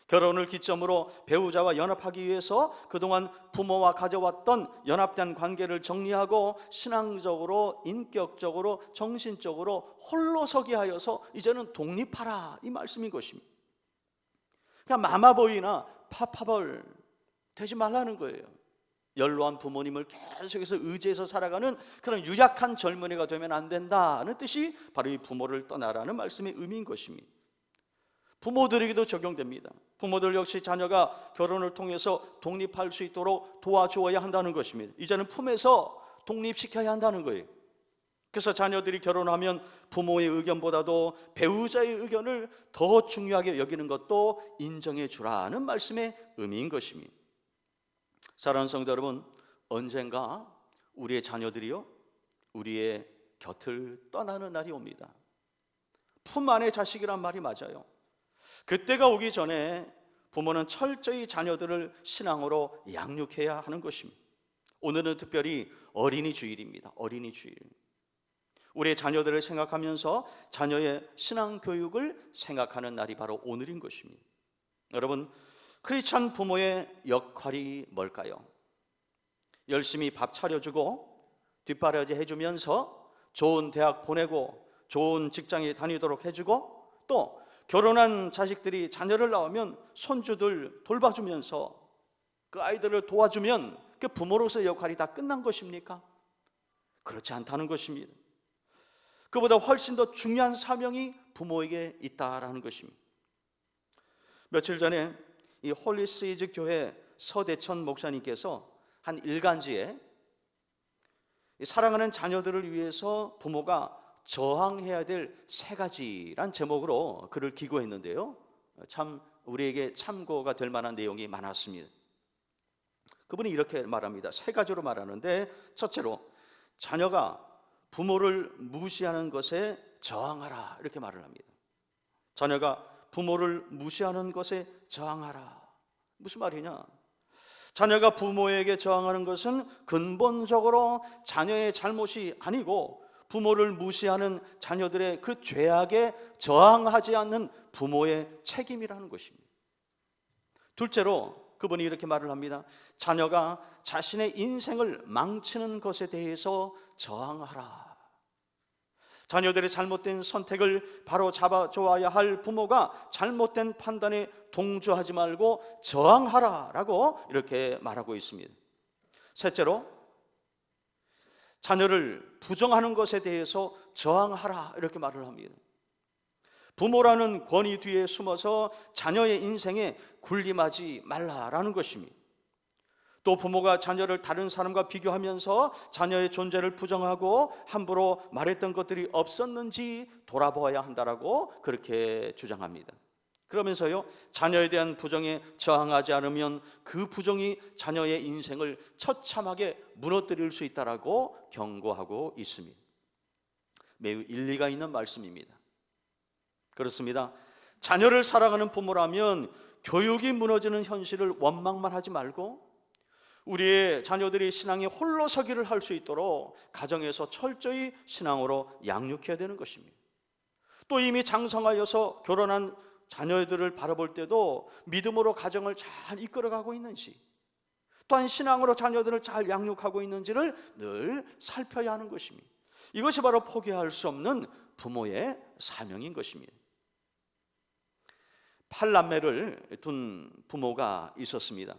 결혼을 기점으로 배우자와 연합하기 위해서 그동안 부모와 가져왔던 연합된 관계를 정리하고 신앙적으로, 인격적으로, 정신적으로 홀로 서게 하여서 이제는 독립하라, 이 말씀인 것입니다. 그냥 마마보이나 파파벌 되지 말라는 거예요. 연로한 부모님을 계속해서 의지해서 살아가는 그런 유약한 젊은이가 되면 안 된다는 뜻이 바로 이 부모를 떠나라는 말씀의 의미인 것입니다. 부모들에게도 적용됩니다. 부모들 역시 자녀가 결혼을 통해서 독립할 수 있도록 도와주어야 한다는 것입니다. 이제는 품에서 독립시켜야 한다는 거예요. 그래서 자녀들이 결혼하면 부모의 의견보다도 배우자의 의견을 더 중요하게 여기는 것도 인정해 주라는 말씀의 의미인 것입니다. 사랑하는 성도 여러분, 언젠가 우리의 자녀들이요, 우리의 곁을 떠나는 날이 옵니다. 품 안의 자식이란 말이 맞아요. 그때가 오기 전에 부모는 철저히 자녀들을 신앙으로 양육해야 하는 것입니다. 오늘은 특별히 어린이 주일입니다. 어린이 주일. 우리의 자녀들을 생각하면서 자녀의 신앙 교육을 생각하는 날이 바로 오늘인 것입니다. 여러분, 크리스찬 부모의 역할이 뭘까요? 열심히 밥 차려주고 뒷바라지 해주면서 좋은 대학 보내고 좋은 직장에 다니도록 해주고, 또 결혼한 자식들이 자녀를 낳으면 손주들 돌봐주면서 그 아이들을 도와주면 그 부모로서의 역할이 다 끝난 것입니까? 그렇지 않다는 것입니다. 그보다 훨씬 더 중요한 사명이 부모에게 있다라는 것입니다. 며칠 전에 이 홀리시즈 교회 서대천 목사님께서 한 일간지에 사랑하는 자녀들을 위해서 부모가 저항해야 될 3가지란 제목으로 글을 기고했는데요, 참 우리에게 참고가 될 만한 내용이 많았습니다. 그분이 이렇게 말합니다. 3가지로 말하는데, 첫째로 자녀가 부모를 무시하는 것에 저항하라, 이렇게 말을 합니다. 자녀가 부모를 무시하는 것에 저항하라. 무슨 말이냐? 자녀가 부모에게 저항하는 것은 근본적으로 자녀의 잘못이 아니고 부모를 무시하는 자녀들의 그 죄악에 저항하지 않는 부모의 책임이라는 것입니다. 둘째로 그분이 이렇게 말을 합니다. 자녀가 자신의 인생을 망치는 것에 대해서 저항하라. 자녀들의 잘못된 선택을 바로 잡아줘야 할 부모가 잘못된 판단에 동조하지 말고 저항하라라고 이렇게 말하고 있습니다. 셋째로 자녀를 부정하는 것에 대해서 저항하라, 이렇게 말을 합니다. 부모라는 권위 뒤에 숨어서 자녀의 인생에 군림하지 말라라는 것입니다. 또 부모가 자녀를 다른 사람과 비교하면서 자녀의 존재를 부정하고 함부로 말했던 것들이 없었는지 돌아보아야 한다라고 그렇게 주장합니다. 그러면서요, 자녀에 대한 부정에 저항하지 않으면 그 부정이 자녀의 인생을 처참하게 무너뜨릴 수 있다라고 경고하고 있습니다. 매우 일리가 있는 말씀입니다. 그렇습니다. 자녀를 사랑하는 부모라면 교육이 무너지는 현실을 원망만 하지 말고 우리의 자녀들이 신앙에 홀로 서기를 할 수 있도록 가정에서 철저히 신앙으로 양육해야 되는 것입니다. 또 이미 장성하여서 결혼한 자녀들을 바라볼 때도 믿음으로 가정을 잘 이끌어가고 있는지, 또한 신앙으로 자녀들을 잘 양육하고 있는지를 늘 살펴야 하는 것입니다. 이것이 바로 포기할 수 없는 부모의 사명인 것입니다. 8남매를 둔 부모가 있었습니다.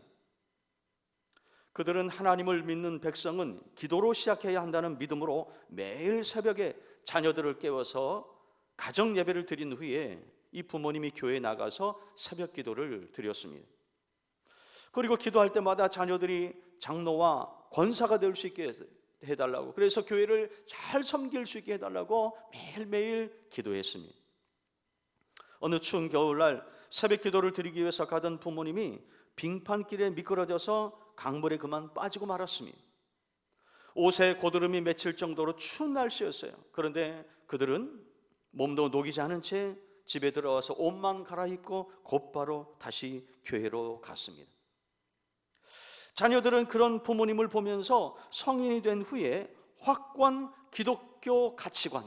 그들은 하나님을 믿는 백성은 기도로 시작해야 한다는 믿음으로 매일 새벽에 자녀들을 깨워서 가정 예배를 드린 후에 이 부모님이 교회에 나가서 새벽 기도를 드렸습니다. 그리고 기도할 때마다 자녀들이 장로와 권사가 될 수 있게 해달라고, 그래서 교회를 잘 섬길 수 있게 해달라고 매일매일 기도했습니다. 어느 추운 겨울날 새벽 기도를 드리기 위해서 가던 부모님이 빙판길에 미끄러져서 강물에 그만 빠지고 말았습니다. 옷에 고드름이 맺힐 정도로 추운 날씨였어요. 그런데 그들은 몸도 녹이지 않은 채 집에 들어와서 옷만 갈아입고 곧바로 다시 교회로 갔습니다. 자녀들은 그런 부모님을 보면서 성인이 된 후에 확고한 기독교 가치관,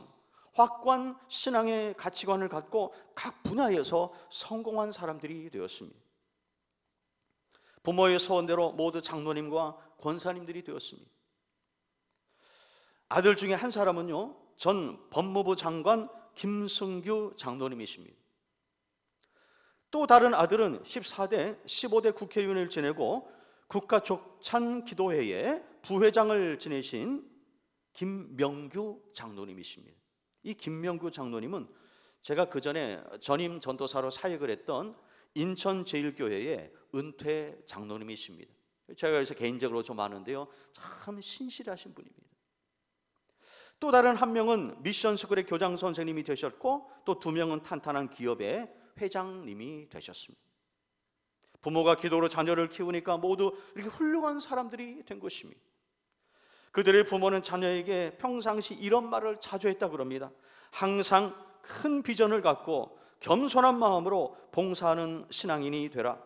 확고한 신앙의 가치관을 갖고 각 분야에서 성공한 사람들이 되었습니다. 부모의 소원대로 모두 장로님과 권사님들이 되었습니다. 아들 중에 한 사람은요, 전 법무부 장관 김승규 장로님이십니다. 또 다른 아들은 14대, 15대 국회의원을 지내고 국가족찬기도회의 부회장을 지내신 김명규 장로님이십니다. 이 김명규 장로님은 제가 그 전에 전임 전도사로 사역을 했던 인천제일교회의 은퇴 장로님이십니다. 제가 그래서 개인적으로 좀 아는데요, 참 신실하신 분입니다. 또 다른 한 명은 미션스쿨의 교장 선생님이 되셨고, 또 2명은 탄탄한 기업의 회장님이 되셨습니다. 부모가 기도로 자녀를 키우니까 모두 이렇게 훌륭한 사람들이 된 것입니다. 그들의 부모는 자녀에게 평상시 이런 말을 자주 했다고 그럽니다. 항상 큰 비전을 갖고 겸손한 마음으로 봉사하는 신앙인이 되라.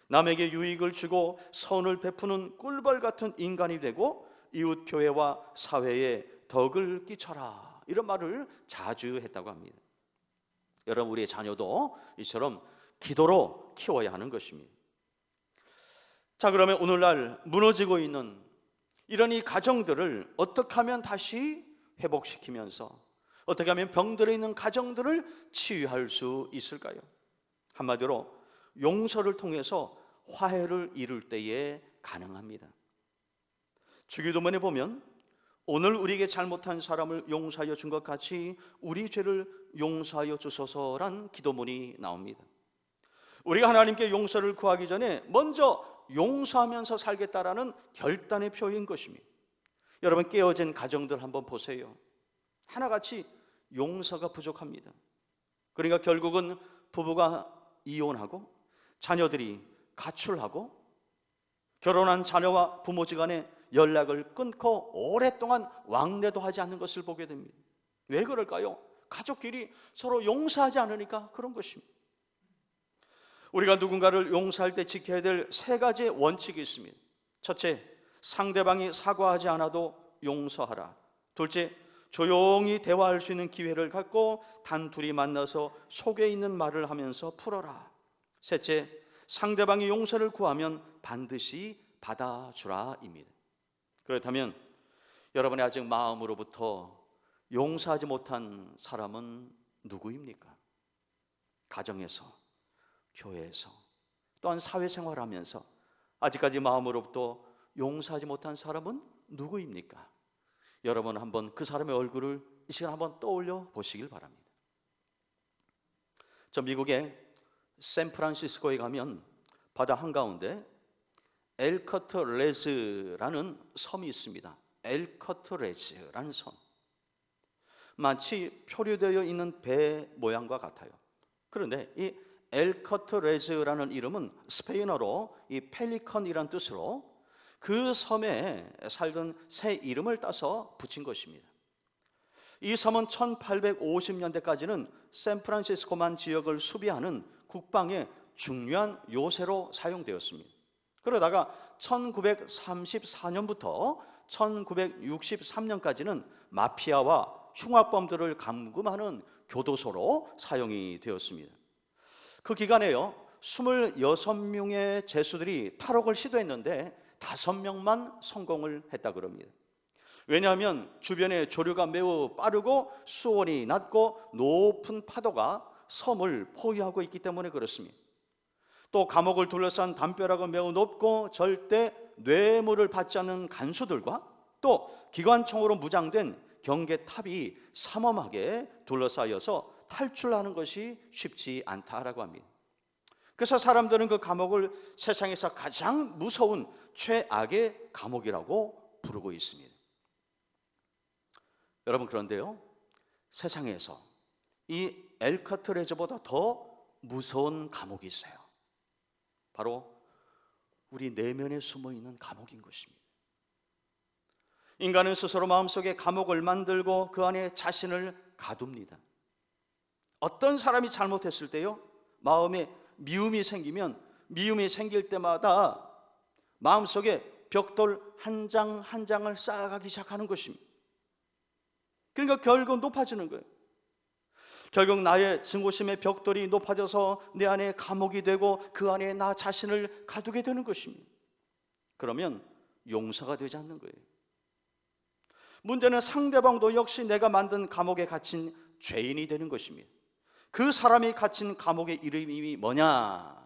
남에게 유익을 주고 선을 베푸는 꿀벌 같은 인간이 되고 이웃 교회와 사회에 덕을 끼쳐라. 이런 말을 자주 했다고 합니다. 여러분, 우리의 자녀도 이처럼 기도로 키워야 하는 것입니다. 자, 그러면 오늘날 무너지고 있는 이런 이 가정들을 어떻게 하면 다시 회복시키면서, 어떻게 하면 병들어 있는 가정들을 치유할 수 있을까요? 한마디로 용서를 통해서 화해를 이룰 때에 가능합니다. 주기도문에 보면 오늘 우리에게 잘못한 사람을 용서하여 준 것 같이 우리 죄를 용서하여 주소서란 기도문이 나옵니다. 우리가 하나님께 용서를 구하기 전에 먼저 용서하면서 살겠다라는 결단의 표현인 것입니다. 여러분, 깨어진 가정들 한번 보세요. 하나같이 용서가 부족합니다. 그러니까 결국은 부부가 이혼하고 자녀들이 가출하고 결혼한 자녀와 부모지간에 연락을 끊고 오랫동안 왕래도 하지 않는 것을 보게 됩니다. 왜 그럴까요? 가족끼리 서로 용서하지 않으니까 그런 것입니다. 우리가 누군가를 용서할 때 지켜야 될 3가지의 원칙이 있습니다. 첫째, 상대방이 사과하지 않아도 용서하라. 둘째, 조용히 대화할 수 있는 기회를 갖고 단둘이 만나서 속에 있는 말을 하면서 풀어라. 셋째, 상대방이 용서를 구하면 반드시 받아주라입니다. 그렇다면 여러분의 아직 마음으로부터 용서하지 못한 사람은 누구입니까? 가정에서, 교회에서, 또한 사회생활하면서 아직까지 마음으로부터 용서하지 못한 사람은 누구입니까? 여러분 한번 그 사람의 얼굴을 이 시간 한번 떠올려 보시길 바랍니다. 저 미국의 샌프란시스코에 가면 바다 한가운데 엘커트레즈라는 섬이 있습니다. 엘커트레즈라는 섬, 마치 표류되어 있는 배 모양과 같아요. 그런데 이 엘커트레즈라는 이름은 스페인어로 이 펠리컨이란 뜻으로 그 섬에 살던 새 이름을 따서 붙인 것입니다. 이 섬은 1850년대까지는 샌프란시스코만 지역을 수비하는 국방의 중요한 요새로 사용되었습니다. 그러다가 1934년부터 1963년까지는 마피아와 흉악범들을 감금하는 교도소로 사용이 되었습니다. 그 기간에요, 26명의 죄수들이 탈옥을 시도했는데 5명만 성공을 했다 그럽니다. 왜냐하면 주변의 조류가 매우 빠르고 수온이 낮고 높은 파도가 섬을 포위하고 있기 때문에 그렇습니다. 또 감옥을 둘러싼 담벼락은 매우 높고 절대 뇌물을 받지 않는 간수들과 또 기관총으로 무장된 경계탑이 삼엄하게 둘러싸여서 탈출하는 것이 쉽지 않다라고 합니다. 그래서 사람들은 그 감옥을 세상에서 가장 무서운 최악의 감옥이라고 부르고 있습니다. 여러분, 그런데요, 세상에서 이 엘커트레즈보다 더 무서운 감옥이 있어요. 바로 우리 내면에 숨어있는 감옥인 것입니다. 인간은 스스로 마음속에 감옥을 만들고 그 안에 자신을 가둡니다. 어떤 사람이 잘못했을 때요, 마음에 미움이 생길 때마다 마음속에 벽돌 한 장 한 장을 쌓아가기 시작하는 것입니다. 그러니까 결국 높아지는 거예요. 결국 나의 증오심의 벽돌이 높아져서 내 안에 감옥이 되고 그 안에 나 자신을 가두게 되는 것입니다. 그러면 용서가 되지 않는 거예요. 문제는 상대방도 역시 내가 만든 감옥에 갇힌 죄인이 되는 것입니다. 그 사람이 갇힌 감옥의 이름이 뭐냐?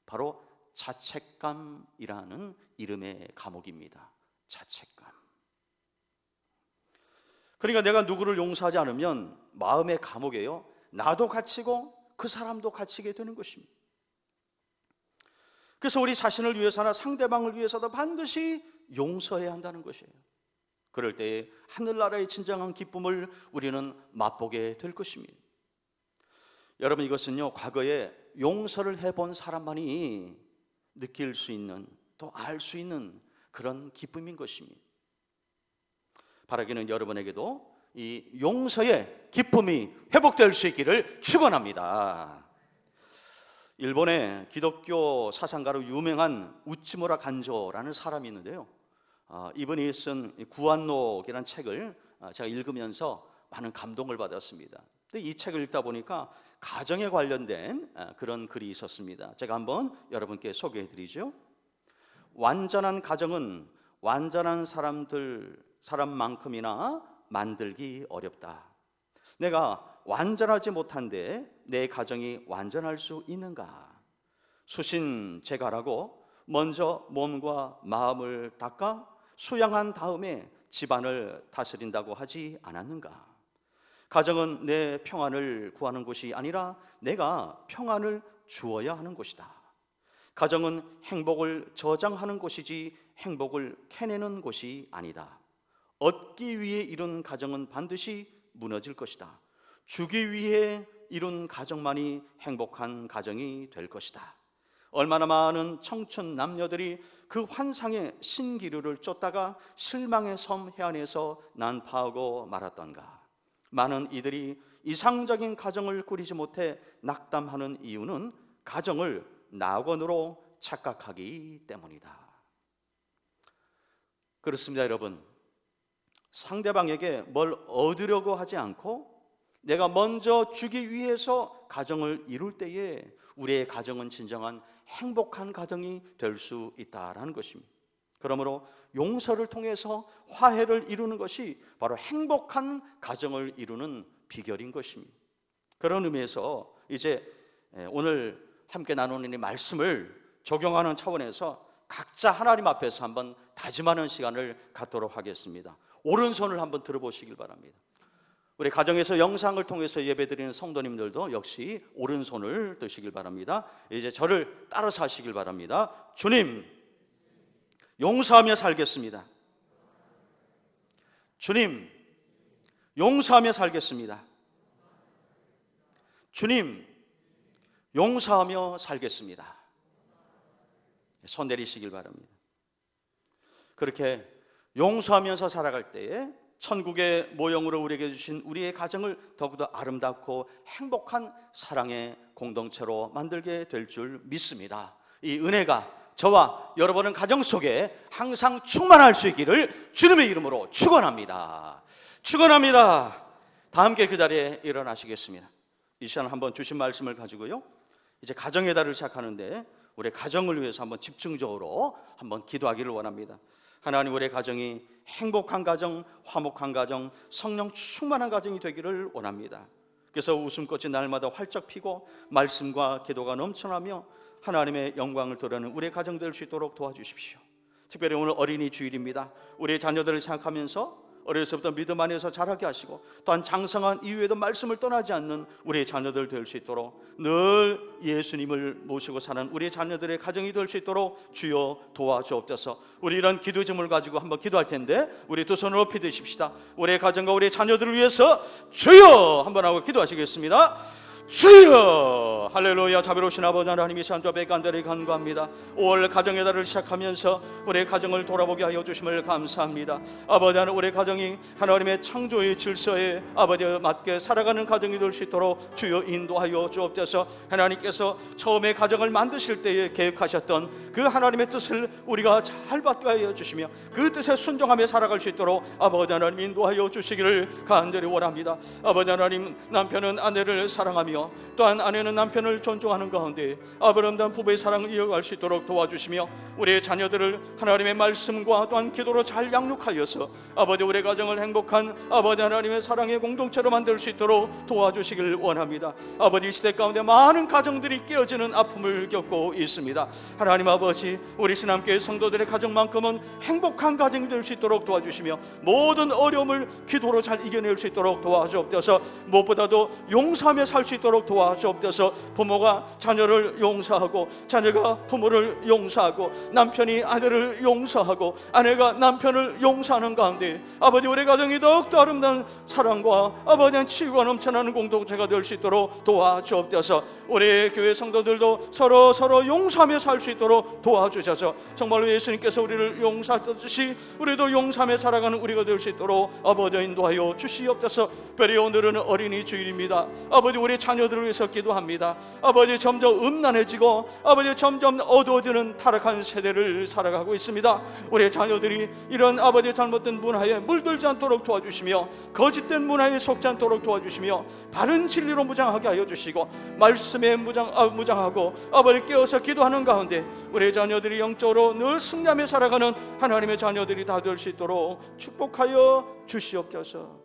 바로 자책감이라는 이름의 감옥입니다. 자책감. 그러니까 내가 누구를 용서하지 않으면 마음의 감옥에요, 나도 갇히고 그 사람도 갇히게 되는 것입니다. 그래서 우리 자신을 위해서나 상대방을 위해서도 반드시 용서해야 한다는 것이에요. 그럴 때에 하늘나라의 진정한 기쁨을 우리는 맛보게 될 것입니다. 여러분, 이것은요, 과거에 용서를 해본 사람만이 느낄 수 있는, 또 알 수 있는 그런 기쁨인 것입니다. 바라기는 여러분에게도 이 용서의 기쁨이 회복될 수 있기를 축원합니다. 일본의 기독교 사상가로 유명한 우치무라 간조라는 사람이 있는데요, 이분이 쓴 구안록이라는 책을 제가 읽으면서 많은 감동을 받았습니다. 근데 이 책을 읽다 보니까 가정에 관련된 그런 글이 있었습니다. 제가 한번 여러분께 소개해 드리죠. 완전한 가정은 완전한 사람만큼이나 만들기 어렵다. 내가 완전하지 못한데 내 가정이 완전할 수 있는가? 수신제가라고 먼저 몸과 마음을 닦아 수양한 다음에 집안을 다스린다고 하지 않았는가? 가정은 내 평안을 구하는 곳이 아니라 내가 평안을 주어야 하는 곳이다. 가정은 행복을 저장하는 곳이지 행복을 캐내는 곳이 아니다. 얻기 위해 이룬 가정은 반드시 무너질 것이다. 주기 위해 이룬 가정만이 행복한 가정이 될 것이다. 얼마나 많은 청춘 남녀들이 그 환상의 신기루를 쫓다가 실망의 섬 해안에서 난파하고 말았던가. 많은 이들이 이상적인 가정을 꾸리지 못해 낙담하는 이유는 가정을 낙원으로 착각하기 때문이다. 그렇습니다, 여러분. 상대방에게 뭘 얻으려고 하지 않고 내가 먼저 주기 위해서 가정을 이룰 때에 우리의 가정은 진정한 행복한 가정이 될 수 있다라는 것입니다. 그러므로 용서를 통해서 화해를 이루는 것이 바로 행복한 가정을 이루는 비결인 것입니다. 그런 의미에서 이제 오늘 함께 나누는 이 말씀을 적용하는 차원에서 각자 하나님 앞에서 한번 다짐하는 시간을 갖도록 하겠습니다. 오른손을 한번 들어보시길 바랍니다. 우리 가정에서 영상을 통해서 예배드리는 성도님들도 역시 오른손을 드시길 바랍니다. 이제 저를 따라서 하시길 바랍니다. 주님, 용서하며 살겠습니다. 주님, 용서하며 살겠습니다. 주님, 용서하며 살겠습니다. 손 내리시길 바랍니다. 그렇게 용서하면서 살아갈 때에 천국의 모형으로 우리에게 주신 우리의 가정을 더욱더 아름답고 행복한 사랑의 공동체로 만들게 될 줄 믿습니다. 이 은혜가 저와 여러분은 가정 속에 항상 충만할 수 있기를 주님의 이름으로 축원합니다. 축원합니다. 다 함께 그 자리에 일어나시겠습니다. 이 시간 한번 주신 말씀을 가지고요, 이제 가정의 달을 시작하는데 우리 가정을 위해서 한번 집중적으로 한번 기도하기를 원합니다. 하나님, 우리 가정이 행복한 가정, 화목한 가정, 성령 충만한 가정이 되기를 원합니다. 그래서 웃음꽃이 날마다 활짝 피고 말씀과 기도가 넘쳐나며 하나님의 영광을 드러내는 우리의 가정 될 수 있도록 도와주십시오. 특별히 오늘 어린이 주일입니다. 우리의 자녀들을 생각하면서 어려서부터 믿음 안에서 자라게 하시고, 또한 장성한 이후에도 말씀을 떠나지 않는 우리의 자녀들 될 수 있도록, 늘 예수님을 모시고 사는 우리의 자녀들의 가정이 될 수 있도록 주여 도와주옵소서. 우리 이런 기도 제목을 가지고 한번 기도할 텐데, 우리 두 손을 높이 드십시다. 우리의 가정과 우리의 자녀들을 위해서 주여 한번 하고 기도하시겠습니다. 주여, 할렐루야. 자비로우신 아버지 하나님, 이 시간 저 간절히 간구합니다. 5월 가정의 달을 시작하면서 우리의 가정을 돌아보게 하여 주심을 감사합니다. 아버지 하나님, 우리의 가정이 하나님의 창조의 질서에 아버지와 맞게 살아가는 가정이 될 수 있도록 주여 인도하여 주옵소서. 하나님께서 처음에 가정을 만드실 때에 계획하셨던 그 하나님의 뜻을 우리가 잘 받게 하여 주시며, 그 뜻에 순종하며 살아갈 수 있도록 아버지 하나님 인도하여 주시기를 간절히 원합니다. 아버지 하나님, 남편은 아내를 사랑하며 또한 아내는 남편을 존중하는 가운데 아름다운 부부의 사랑을 이어갈 수 있도록 도와주시며, 우리의 자녀들을 하나님의 말씀과 또한 기도로 잘 양육하여서 아버지 우리의 가정을 행복한 아버지 하나님의 사랑의 공동체로 만들 수 있도록 도와주시길 원합니다. 아버지, 이 시대 가운데 많은 가정들이 깨어지는 아픔을 겪고 있습니다. 하나님 아버지, 우리 신앙교회 성도들의 가정만큼은 행복한 가정이 될 수 있도록 도와주시며, 모든 어려움을 기도로 잘 이겨낼 수 있도록 도와주옵소서. 무엇보다도 용서하며 살 수 있도록 도와주옵소서. 부모가 자녀를 용서하고, 자녀가 부모를 용서하고, 남편이 아내를 용서하고, 아내가 남편을 용서하는 가운데 아버지 우리 가정이 더욱더 아름다운 사랑과 아버지의 치유가 넘쳐나는 공동체가 될 수 있도록 도와주옵소서. 우리 교회 성도들도 서로 용서하며 살 수 있도록 도와주셔서, 정말로 예수님께서 우리를 용서하듯이 우리도 용서하며 살아가는 우리가 될 수 있도록 아버지 인도하여 주시옵소서. 특별히 오늘은 어린이 주일입니다. 아버지, 우리 자녀들을 위해서 기도합니다. 아버지, 점점 음란해지고 아버지 점점 어두워지는 타락한 세대를 살아가고 있습니다. 우리 자녀들이 이런 아버지 잘못된 문화에 물들지 않도록 도와주시며, 거짓된 문화에 속지 않도록 도와주시며, 바른 진리로 무장하게 하여 주시고, 말씀에 무장하고 아버지 깨어서 기도하는 가운데 우리 자녀들이 영적으로 늘 승리하며 살아가는 하나님의 자녀들이 다 될 수 있도록 축복하여 주시옵소서.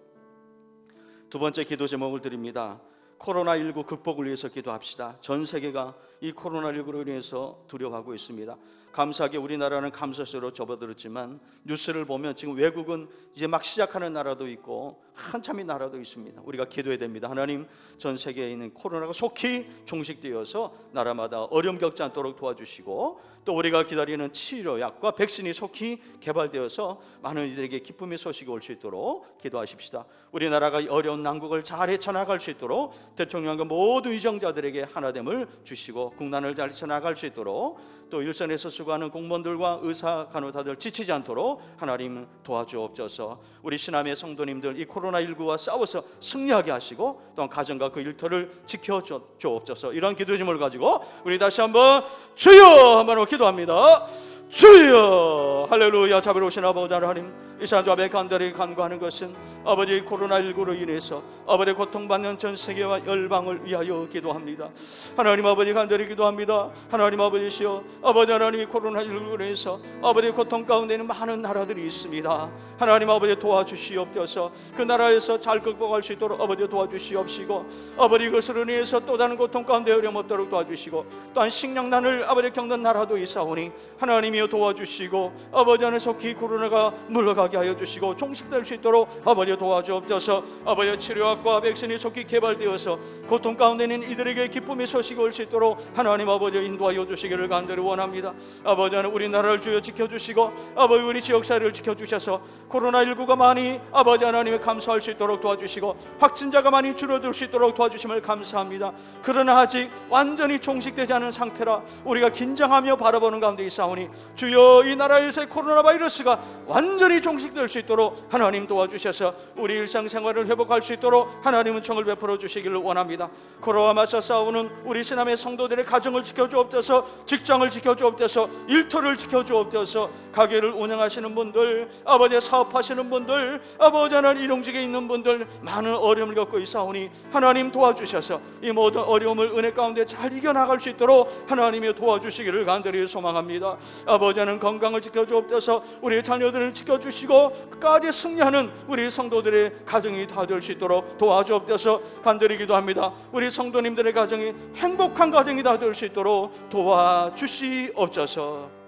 두 번째 기도 제목을 드립니다. 코로나19 극복을 위해서 기도합시다. 전 세계가 이 코로나19로 인해서 두려워하고 있습니다. 감사하게 우리나라는 감소세로 접어들었지만 뉴스를 보면 지금 외국은 이제 막 시작하는 나라도 있고 한참의 나라도 있습니다. 우리가 기도해야 됩니다. 하나님, 전 세계에 있는 코로나가 속히 종식되어서 나라마다 어려움 겪지 않도록 도와주시고, 또 우리가 기다리는 치료약과 백신이 속히 개발되어서 많은 이들에게 기쁨의 소식이 올 수 있도록 기도하십시다. 우리나라가 어려운 난국을 잘 헤쳐나갈 수 있도록 대통령과 모든 위정자들에게 하나됨을 주시고, 국난을 잘 헤쳐나갈 수 있도록, 또 일선에서 수고하는 공무원들과 의사, 간호사들 지치지 않도록 하나님 도와주옵소서. 우리 신함의 성도님들 이 코로나19와 싸워서 승리하게 하시고, 또한 가정과 그 일터를 지켜주옵소서. 이러한 기도 제목을 가지고 우리 다시 한번 주여 한번 기도합니다. 주여, 할렐루야. 자비로우신 아버지 하나님, 이 시간 저 앞에 간절히 간구하는 것은 아버지 코로나19로 인해서 아버지 고통받는 전 세계와 열방을 위하여 기도합니다. 하나님 아버지 간절히 기도합니다. 하나님 아버지시여, 아버지 하나님이 코로나19로 인해서 아버지 고통 가운데 있는 많은 나라들이 있습니다. 하나님 아버지 도와주시옵소서. 그 나라에서 잘 극복할 수 있도록 아버지 도와주시옵시고, 아버지 그것으로 인해서 또 다른 고통 가운데 어려움 없도록 도와주시고, 또한 식량난을 아버지 겪는 나라도 있사오니 하나님이여 도와주시고, 아버지 안에 속히 코로나가 물러가게 하여 주시고 종식될 수 있도록 아버지 도와주옵소서. 아버지 치료약과 백신이 속히 개발되어서 고통 가운데 있는 이들에게 기쁨의 소식이 올 수 있도록 하나님 아버지 인도하여 주시기를 간절히 원합니다. 아버지 하나님, 우리나라를 주여 지켜주시고, 아버지 우리 지역사회를 지켜주셔서 코로나19가 많이 아버지 하나님에 감소할 수 있도록 도와주시고, 확진자가 많이 줄어들 수 있도록 도와주심을 감사합니다. 그러나 아직 완전히 종식되지 않은 상태라 우리가 긴장하며 바라보는 가운데 있사오니 주여, 이 나라에서 코로나 바이러스가 완전히 종식될 수 있도록 하나님 도와주셔서 우리 일상생활을 회복할 수 있도록 하나님 은총을 베풀어 주시기를 원합니다. 코로나와 맞서 싸우는 우리 신함의 성도들의 가정을 지켜주옵소서, 직장을 지켜주옵소서, 일터를 지켜주옵소서. 가게를 운영하시는 분들, 아버지 사업하시는 분들, 아버지 하나님 일용직에 있는 분들 많은 어려움을 겪고 있사오니 하나님 도와주셔서 이 모든 어려움을 은혜 가운데 잘 이겨나갈 수 있도록 하나님이 도와주시기를 간절히 소망합니다. 아버지는 건강을 지켜주옵소서, 우리 자녀들을 지켜주시고 끝까지 승리하는 우리 성도들의 가정이 다 될 수 있도록 도와주옵소서. 간절히 기도합니다. 우리 성도님들의 가정이 행복한 가정이 다 될 수 있도록 도와주시옵소서.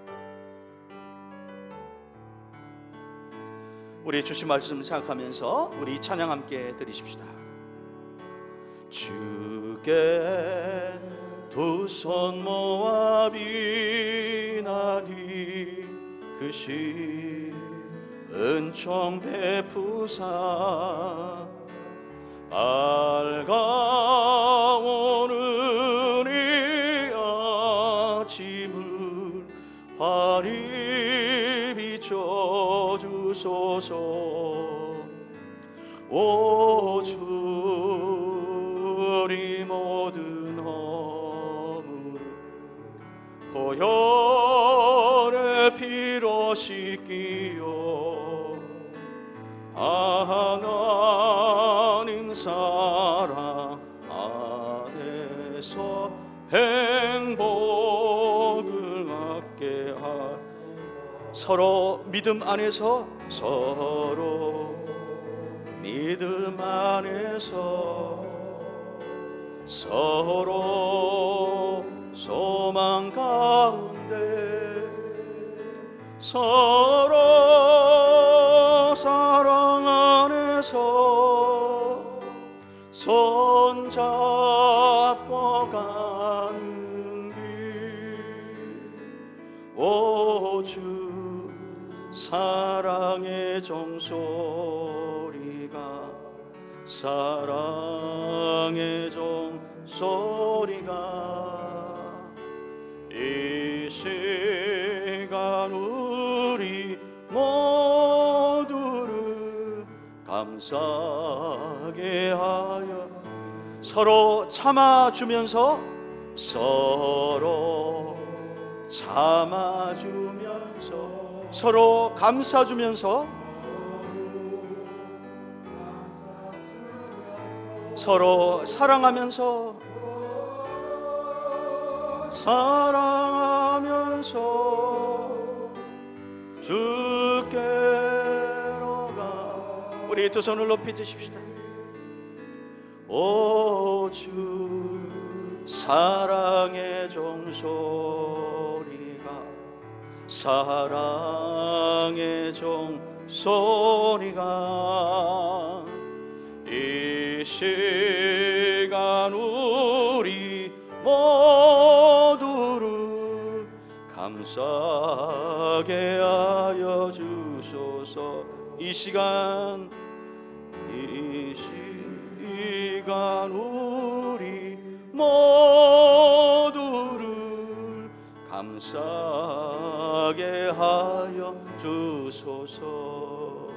우리 주신 말씀 생각하면서 우리 찬양 함께 드리십시다. 주께 두 손 모아 비나니 그시 은총 베푸사 밝아오는 이 아침을 화리 비춰주소서. 오 주리 모든 허물을 보혈의 피로 씻기요 하나님 사랑 안에서 행복을 얻게 하 서로 믿음 안에서 서로 믿음 안에서 서로 소망 가운데 서로 사랑 안에서 손잡고 가는 길. 오 주 사랑의 종소리가 사랑의 종소리가 이 시간 우리 모두를 감사하게 하여 서로 참아주면서 서로 참아주면서 서로 감싸주면서 서로 사랑하면서 주께로 가. 우리 두 손을 높이 드십시다. 오 주 사랑의 종소리가 사랑의 종소리가 이 시간 우리 모두를 감사하게 하여 주소서. 이 시간 우리 모두를 감사하게 하여 주소서.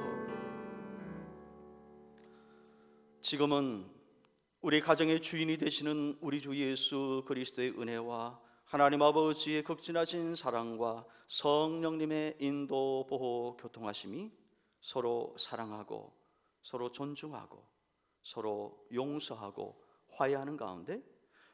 지금은 우리 가정의 주인이 되시는 우리 주 예수 그리스도의 은혜와 하나님 아버지의 극진하신 사랑과 성령님의 인도, 보호, 교통하심이 서로 사랑하고 서로 존중하고 서로 용서하고 화해하는 가운데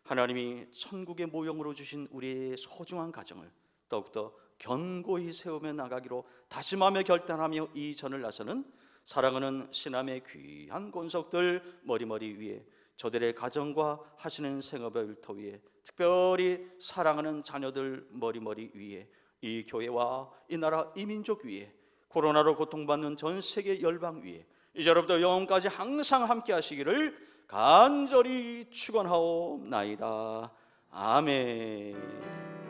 하나님이 천국의 모형으로 주신 우리의 소중한 가정을 더욱더 견고히 세우며 나가기로 다짐하며 결단하며 이 전을 나서는 사랑하는 신함의 귀한 권속들 머리머리 위에 저들의 가정과 하시는 생업의 일터 위에 특별히 사랑하는 자녀들 머리머리 위에 이 교회와 이 나라 이 민족 위에 코로나로 고통받는 전 세계 열방 위에 이제로부터 영원까지 항상 함께 하시기를 간절히 축원하옵나이다. 아멘.